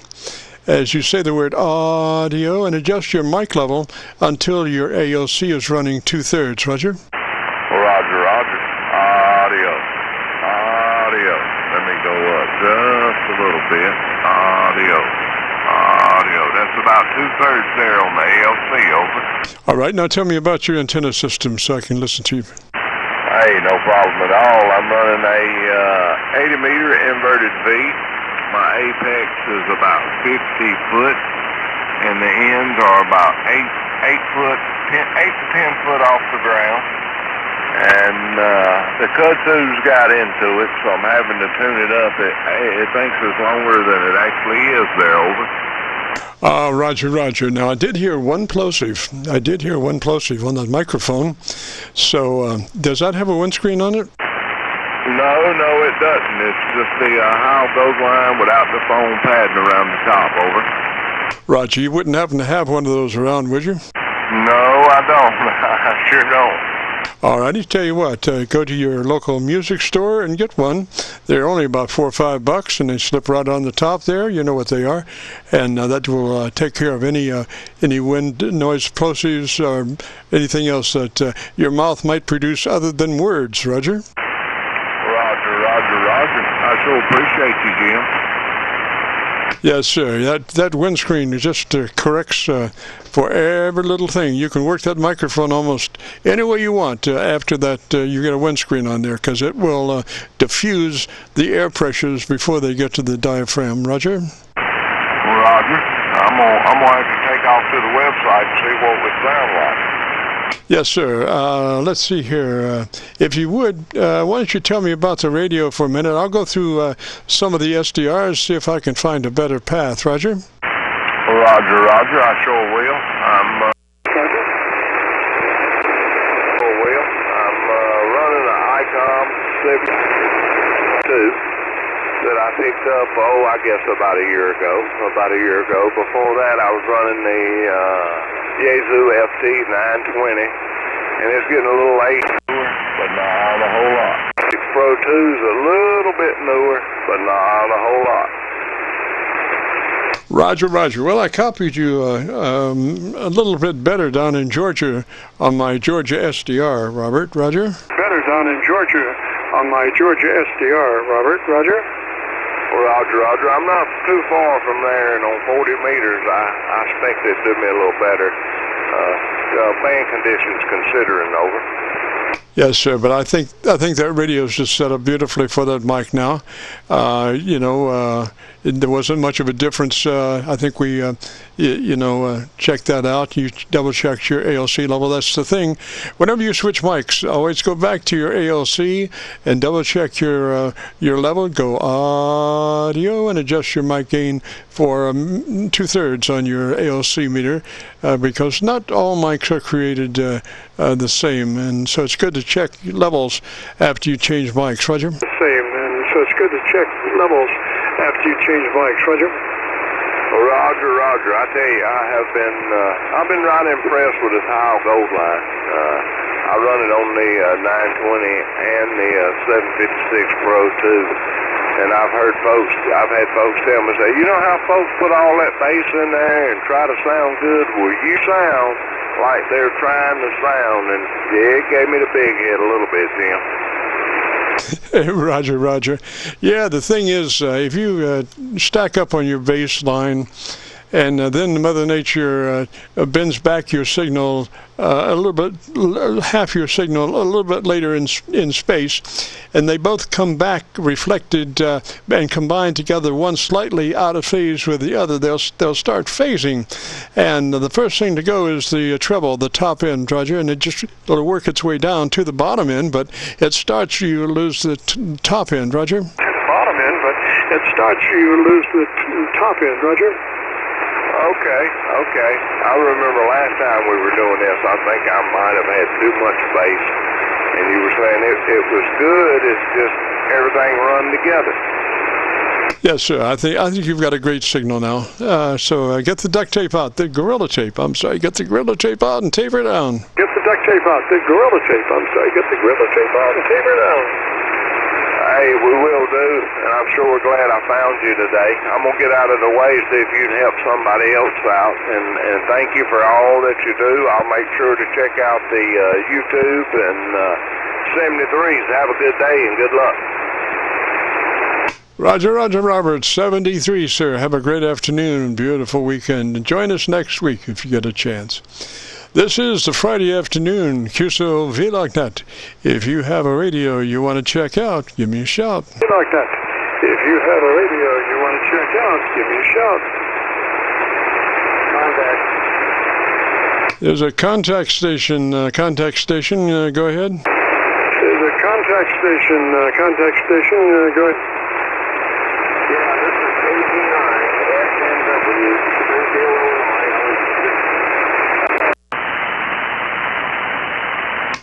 as you say the word audio and adjust your mic level until your ALC is running 2/3. Roger. Roger. Audio. Let me go up just a little bit. Audio. That's about 2/3 there on the ALC, over. All right, now tell me about your antenna system so I can listen to you. Hey, no problem at all. I'm running a 80-meter inverted V. My apex is about 50 foot, and the ends are about 8 to 10 foot off the ground. And the kudzu's got into it, so I'm having to tune it up. It thinks it's longer than it actually is there, over. Roger. Now, I did hear one plosive on that microphone. So, does that have a windscreen on it? No, it doesn't. It's just the Heil Gold Line without the foam padding around the top, over. Roger, you wouldn't happen to have one of those around, would you? No, I don't. I sure don't. All righty, tell you what, go to your local music store and get one. They're only about $4 or $5, and they slip right on the top there. You know what they are, and that will take care of any wind noise plosives or anything else that your mouth might produce other than words. Roger. Roger. I sure appreciate you, Jim. Yes, sir. That windscreen just corrects for every little thing. You can work that microphone almost any way you want after that you get a windscreen on there, because it will diffuse the air pressures before they get to the diaphragm. Roger? Roger. I'm gonna have to take off to the website and see what we sound like. Yes, sir. Let's see here. If you would, why don't you tell me about the radio for a minute? I'll go through some of the SDRs, see if I can find a better path. Roger? Roger. I sure will. I'm running an ICOM 72 that I picked up, I guess about a year ago. Before that, I was running the Yaesu FT 920, and it's getting a little late, but not a whole lot. The Pro 2's a little bit newer, but not a whole lot. Roger. Well, I copied you a little bit better down in Georgia on my Georgia SDR, Robert. Roger? Better down in Georgia on my Georgia SDR, Robert. Roger? Roger. I'm not too far from there, and on 40 meters, I expect it to do me a little better. Band conditions considering, over. Yes, sir, but I think that radio is just set up beautifully for that mic now. there wasn't much of a difference. I think we, checked that out. You double-checked your ALC level. That's the thing. Whenever you switch mics, always go back to your ALC and double-check your level. Go audio and adjust your mic gain for 2/3 on your ALC meter, because not all mics are created the same, and so it's good to check levels after you change mics. Roger? The same, and so it's good to check levels after you change mics. Roger? Roger, Roger. I tell you, I've been right impressed with this high gold line. I run it on the 920 and the 756 Pro too. And I've had folks tell me, say, you know how folks put all that bass in there and try to sound good? Well, you sound like they're trying to sound, and yeah, it gave me the big head a little bit, Jim. Roger, Roger. Yeah, the thing is, if you stack up on your bass line, and then Mother Nature bends back your signal a little bit, half your signal a little bit later in space, and they both come back reflected and combined together, one slightly out of phase with the other, they'll start phasing. And the first thing to go is the treble, the top end, Roger, and it'll work its way down to the bottom end, but it starts you lose the top end, Roger. To the bottom end, but it starts you lose the top end, Roger. Okay. I remember last time we were doing this, I think I might have had too much bass, and you were saying it was good, it's just everything run together. Yes, sir. I think you've got a great signal now. So get the duct tape out, the Gorilla Tape. I'm sorry, get the Gorilla Tape out and taper it down. Get the duct tape out, the Gorilla Tape. I'm sorry, get the Gorilla Tape out and taper it down. Hey, we will do, and I'm sure we're glad I found you today. I'm going to get out of the way, see if you can help somebody else out, and thank you for all that you do. I'll make sure to check out the YouTube and 73s. Have a good day and good luck. Roger, Robert, 73, sir. Have a great afternoon, beautiful weekend. And join us next week if you get a chance. This is the Friday afternoon Qso-Vlog net. If you have a radio you want to check out, give me a shout. Like that. If you have a radio you want to check out, give me a shout. Contact. There's a contact station. Go ahead. There's a contact station. Go ahead. Yeah, this is KC9VKV,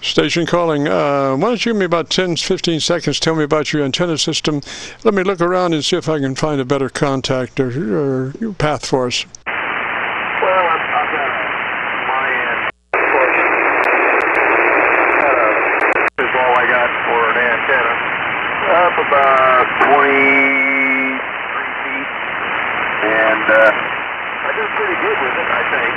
Station calling. Why don't you give me about 10-15 seconds, tell me about your antenna system. Let me look around and see if I can find a better contact or path for us. Well, I've got my end. This is all I got for an antenna. Up about 23 feet. And I do pretty good with it, I think.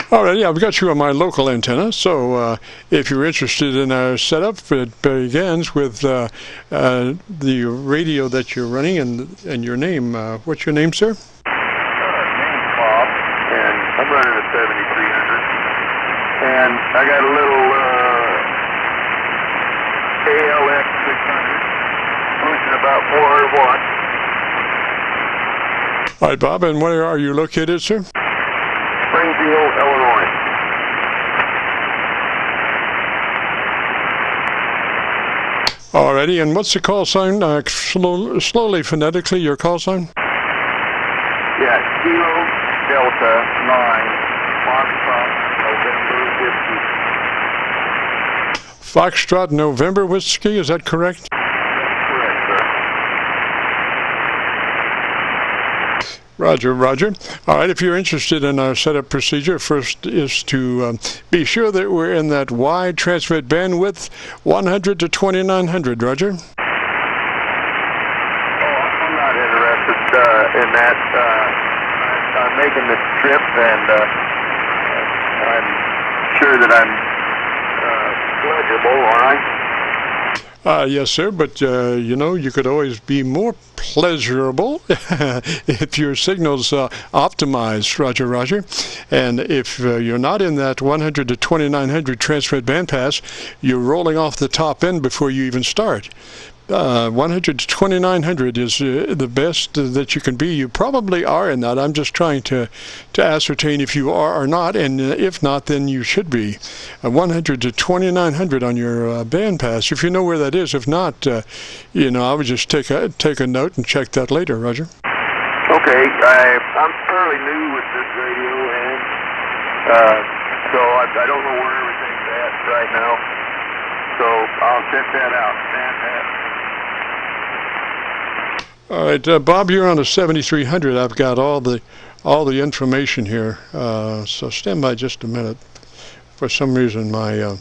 All right, yeah, I've got you on my local antenna, so if you're interested in our setup, it begins with the radio that you're running and your name. What's your name, sir? Name's Bob, and I'm running a 7300. And I got a little ALX 600, pushing about 400 watts. All right, Bob, and where are you located, sir? Springfield, Illinois. All righty, and what's the call sign? Slowly, phonetically, your call sign? Yeah, Kilo Delta 9, Foxtrot November Whiskey. Foxtrot November Whiskey, is that correct? Roger. All right, if you're interested in our setup procedure, first is to be sure that we're in that wide transmit bandwidth, 100 to 2900, Roger. Oh, I'm not interested in that. I'm making the trip, and I'm sure that I'm legible, all right? Yes, sir, but, you could always be more pleasurable if your signal's optimized, Roger. And if you're not in that 100 to 2900 transmit bandpass, you're rolling off the top end before you even start. 100 to 2900 is the best that you can be. You probably are in that. I'm just trying to ascertain if you are or not, and if not, then you should be. 100 to 2900 on your band pass, if you know where that is. If not, you know, I would just take a note and check that later, Roger. Okay, I'm fairly new with this radio, and so I don't know where everything's at right now. So I'll check that out. All right, Bob, you're on a 7300. I've got all the information here. So stand by just a minute. For some reason, my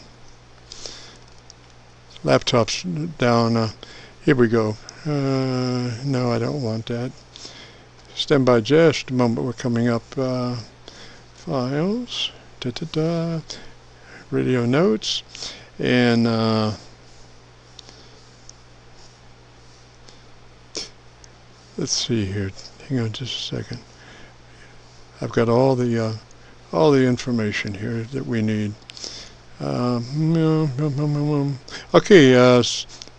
laptop's down. Here we go. No, I don't want that. Stand by just a moment. We're coming up. Files, radio notes, and let's see here. Hang on just a second. I've got all the information here that we need. Okay,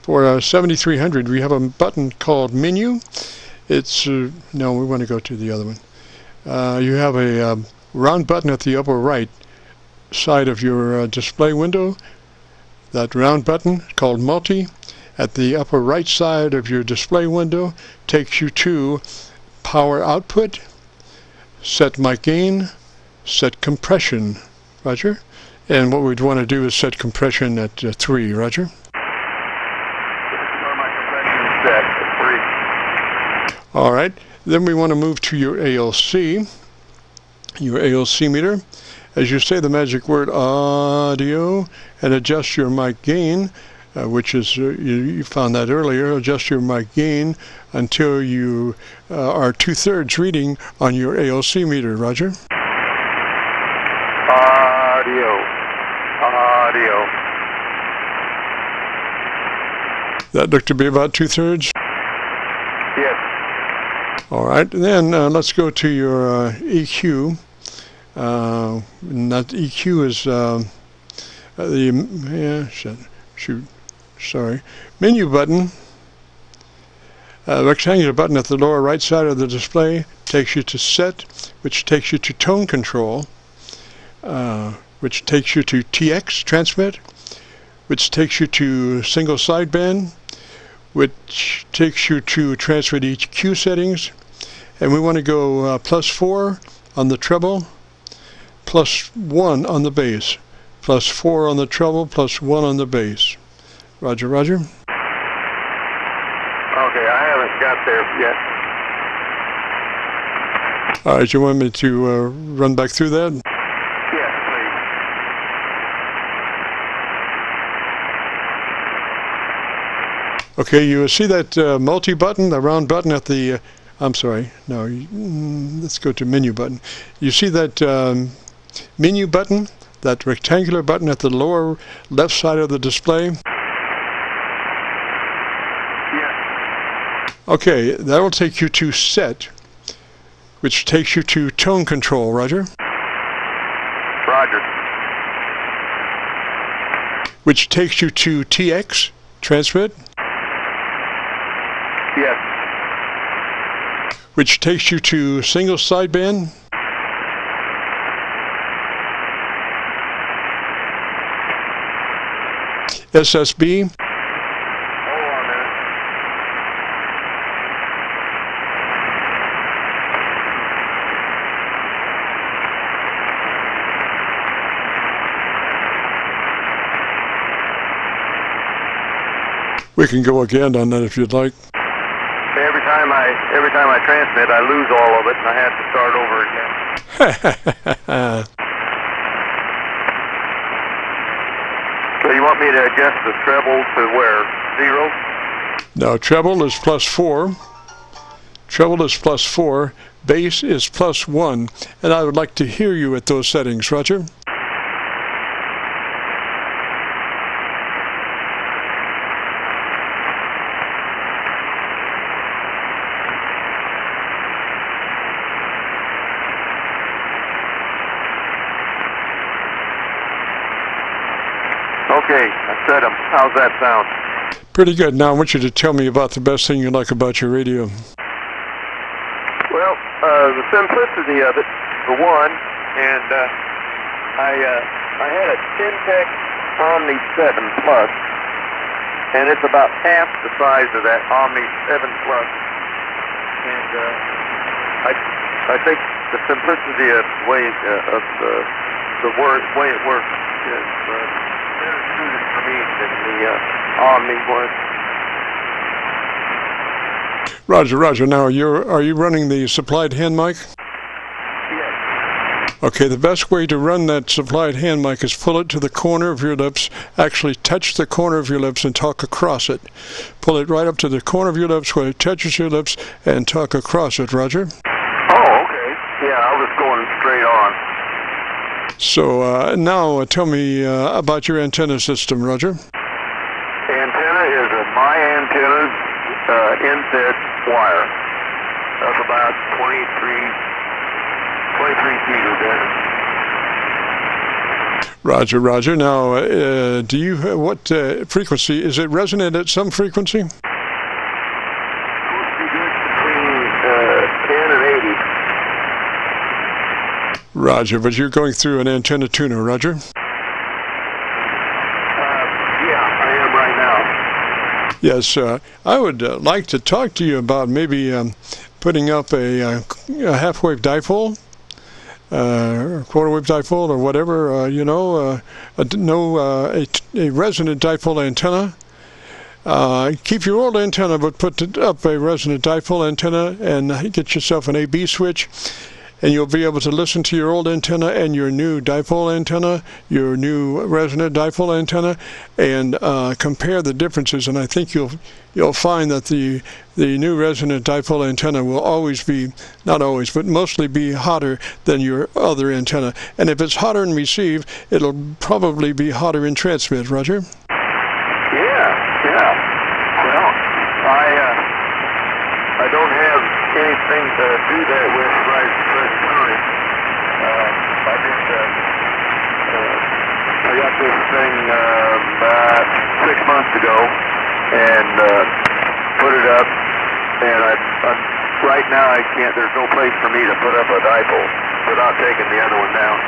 for 7300, we have a button called Menu. It's no, we want to go to the other one. You have a round button at the upper right side of your display window. That round button, called Multi, at the upper right side of your display window, takes you to Power Output, Set Mic Gain, Set Compression. Roger? And what we'd want to do is set compression at 3. Roger? My compression is set at 3. All right. Then we want to move to your ALC meter. As you say the magic word audio and adjust your mic gain, which is, you found that earlier, adjust your mic gain until you are 2/3 reading on your ALC meter. Roger? Audio. That looked to be about 2/3? Yes. All right, then let's go to your EQ. Not EQ is sorry. Menu button, rectangular button at the lower right side of the display takes you to Set, which takes you to Tone Control, which takes you to TX, Transmit, which takes you to Single Sideband, which takes you to Transmit EQ settings, and we want to go +4 on the treble, +1 on the bass, +4 on the treble, +1 on the bass. Roger, Roger. Okay, I haven't got there yet. All right, you want me to run back through that? Yes, please. Okay, you see that multi button, the round button at the, I'm sorry, no, let's go to menu button. You see that menu button, that rectangular button at the lower left side of the display? Yes. Okay, that will take you to Set, which takes you to Tone Control. Roger? Roger. Which takes you to TX, Transmit? Yes. Which takes you to Single Sideband? SSB? Hold on a minute. We can go again on that if you'd like. Every time I transmit, I lose all of it, and I have to start over again. So you want me to adjust the treble to where? 0? Now, treble is +4. Treble is +4. Bass is +1. And I would like to hear you at those settings. Roger? Okay, I set them. How's that sound? Pretty good. Now I want you to tell me about the best thing you like about your radio. Well, the simplicity of it, for one, and I had a Syntec Omni 7 Plus, and it's about half the size of that Omni 7 Plus, and I think the simplicity of the way way it works is better suited for me than the Omni was. Roger. Now, are you running the supplied hand mic? Yes. Okay, the best way to run that supplied hand mic is pull it to the corner of your lips, actually touch the corner of your lips and talk across it. Pull it right up to the corner of your lips where it touches your lips and talk across it, Roger. Oh, okay. Yeah, I was going straight on. So now tell me about your antenna system, Roger. Antenna is a My Antennas inset wire of about 23 feet or better. Roger. Now, do you what frequency? Is it resonant at some frequency? Supposed to be good between 10 and 80. Roger, but you're going through an antenna tuner, Roger? Yeah, I am right now. Yes, I would like to talk to you about maybe putting up a half-wave dipole, quarter-wave dipole, or whatever, a resonant dipole antenna. Keep your old antenna, but put up a resonant dipole antenna and get yourself an AB switch. And you'll be able to listen to your old antenna and your new dipole antenna, your new resonant dipole antenna, and compare the differences. And I think you'll find that the new resonant dipole antenna will always be, not always, but mostly be hotter than your other antenna. And if it's hotter in receive, it'll probably be hotter in transmit, Roger? Yeah. Well, I don't have anything to do that with right at the present time. I got this thing about 6 months ago and put it up, and right now there's no place for me to put up a dipole without taking the other one down.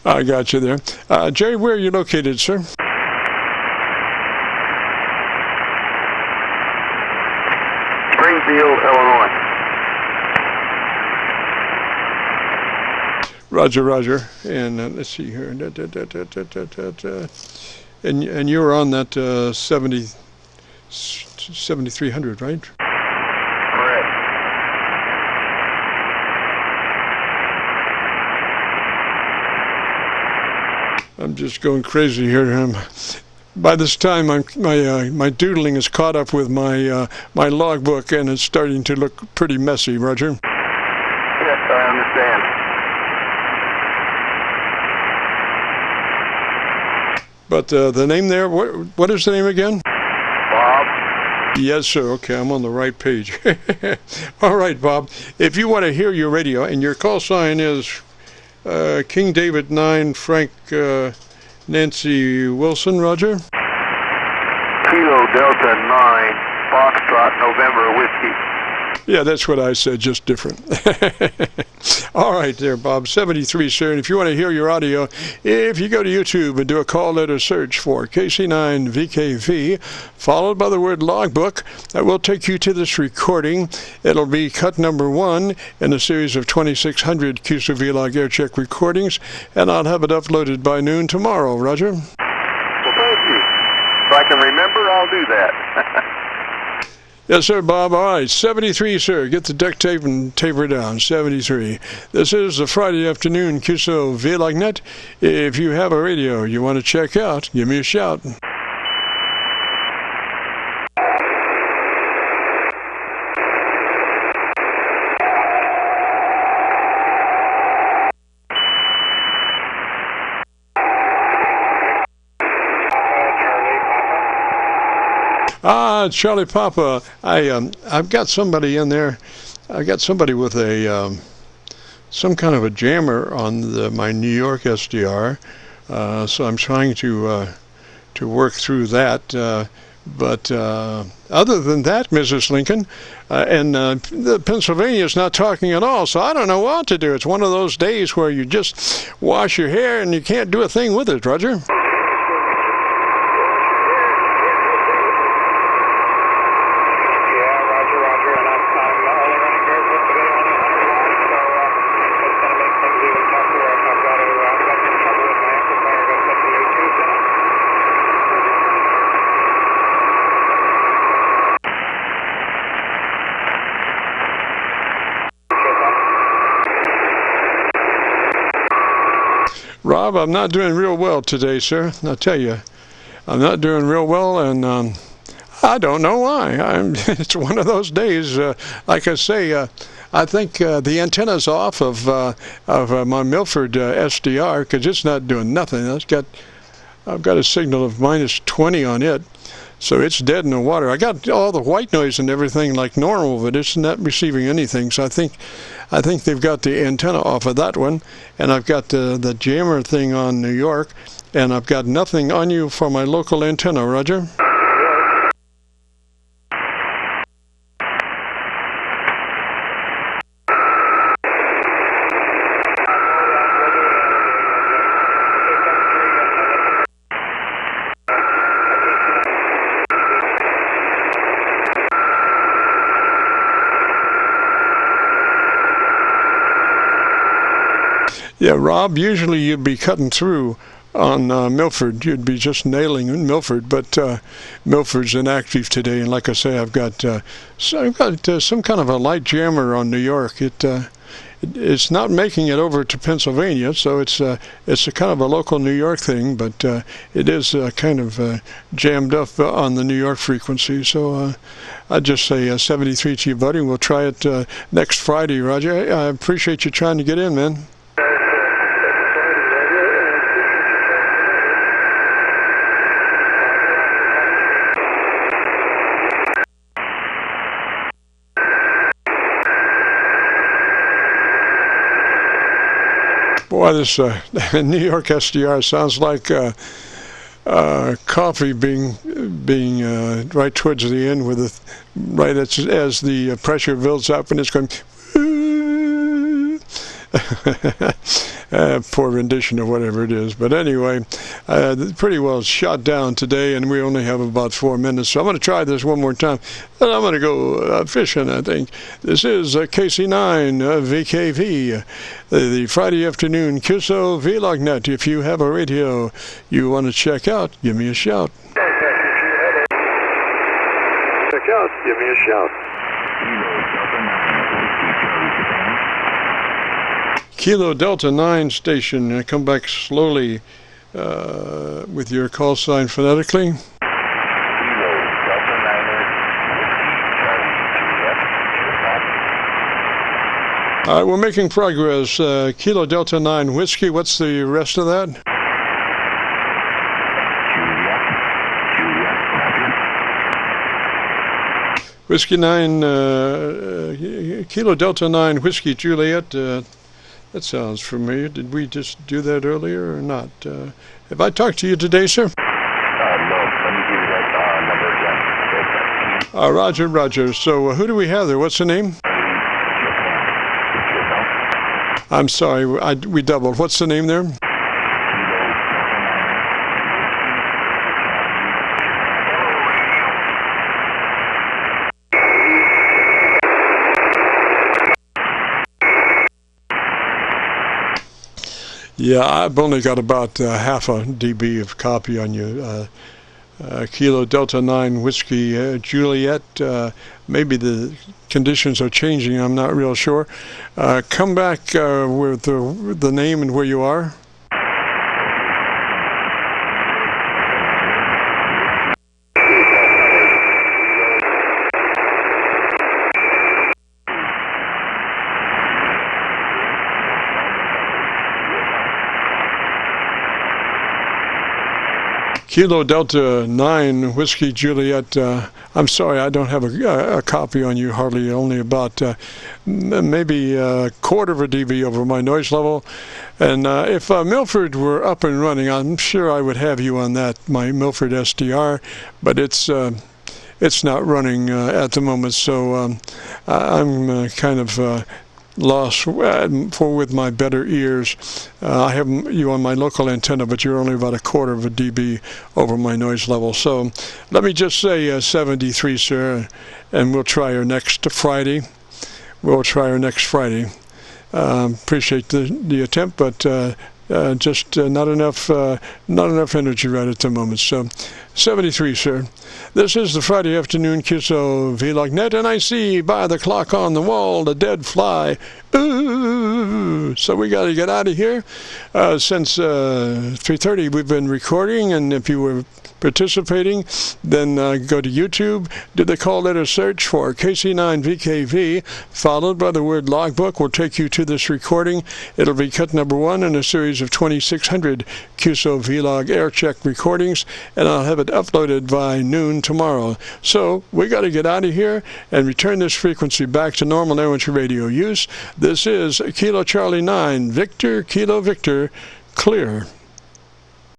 I got you there. Jerry, where are you located, sir? Springfield, Illinois. Roger. And let's see here. And you're on that 7300, right? Correct. I'm just going crazy here. By this time, my doodling is caught up with my logbook, and it's starting to look pretty messy, Roger. Yes, I understand. But the name there, what is the name again? Bob? Yes, sir. Okay, I'm on the right page. All right, Bob. If you want to hear your radio, and your call sign is King David 9, Frank Nancy Wilson, Roger? Kilo Delta 9, Foxtrot, November, Whiskey. Yeah, that's what I said, just different. All right there, Bob. 73, sir. And if you want to hear your audio, if you go to YouTube and do a call letter search for KC9VKV, followed by the word logbook, that will take you to this recording. It'll be cut number 1 in a series of 2600 Qso-Vlog Aircheck recordings, and I'll have it uploaded by noon tomorrow, Roger. Well, thank you. If I can remember, I'll do that. Yes, sir, Bob. All right, 73, sir. Get the duct tape and taper down. 73. This is the Friday afternoon Qso-Vlog net. If you have a radio you want to check out, give me a shout. Charlie Papa, I've got somebody in there. I got somebody with a some kind of a jammer on my New York SDR, so I'm trying to work through that. But other than that, Mrs. Lincoln, Pennsylvania is not talking at all, so I don't know what to do. It's one of those days where you just wash your hair and you can't do a thing with it, Roger. Rob, I'm not doing real well today, sir. I'll tell you, I'm not doing real well, and I don't know why. It's one of those days. Like I say, I think the antenna's off of my Milford SDR because it's not doing nothing. I've got a signal of -20 on it, so it's dead in the water. I got all the white noise and everything like normal, but it's not receiving anything. So I think they've got the antenna off of that one, and I've got the jammer thing on New York, and I've got nothing on you for my local antenna, Roger. Yeah, Rob, usually you'd be cutting through on Milford. You'd be just nailing Milford, but Milford's inactive today, and like I say, I've got some kind of a light jammer on New York. It's not making it over to Pennsylvania, so it's a kind of a local New York thing, but it is kind of jammed up on the New York frequency. So I'd just say 73 to you, buddy. We'll try it next Friday, Roger. I appreciate you trying to get in, man. Boy, this New York SDR sounds like coffee being right towards the end, with right as the pressure builds up and it's going. Poor rendition of whatever it is, but anyway, pretty well shot down today, and we only have about 4 minutes, so I'm going to try this one more time, and I'm going to go fishing, I think. This is KC9VKV, the Friday afternoon Qso-Vlog net. If you have a radio you want to check out, give me a shout. Check out, give me a shout. Kilo Delta 9 station, come back slowly with your call sign phonetically. All right, we're making progress. Kilo Delta 9 Whiskey, what's the rest of that? Whiskey 9, Kilo Delta 9 Whiskey Juliet. That sounds familiar. Did we just do that earlier or not? Have I talked to you today, sir? No. Let me give you that number again. Roger. So who do we have there? What's the name? I'm sorry, we doubled. What's the name there? Yeah, I've only got about half a dB of copy on you. Kilo Delta 9 Whiskey Juliet. Maybe the conditions are changing. I'm not real sure. Come back with the name and where you are. Kilo Delta 9 Whiskey Juliet. I'm sorry, I don't have a copy on you, hardly, only about maybe a quarter of a dB over my noise level. And if Milford were up and running, I'm sure I would have you on that, my Milford SDR, but it's not running at the moment, so I'm kind of lost with my better ears. I have you on my local antenna, but you're only about a quarter of a dB over my noise level. So let me just say 73, sir, and we'll try her next Friday. Appreciate the attempt, but just not enough energy right at the moment. So 73, sir. This is the Friday afternoon Qso-Vlog net, and I see by the clock on the wall the dead fly. Ooh! So we got to get out of here. Since 3:30 we've been recording, and if you were participating, then go to YouTube, do the call letter search for KC9VKV, followed by the word logbook will take you to this recording. It'll be cut number 1 in a series of 2,600 Qso-Vlog Aircheck recordings, and I'll have it uploaded by noon tomorrow. So we got to get out of here and return this frequency back to normal amateur radio use. This is Kilo Charlie 9 Victor Kilo Victor, clear.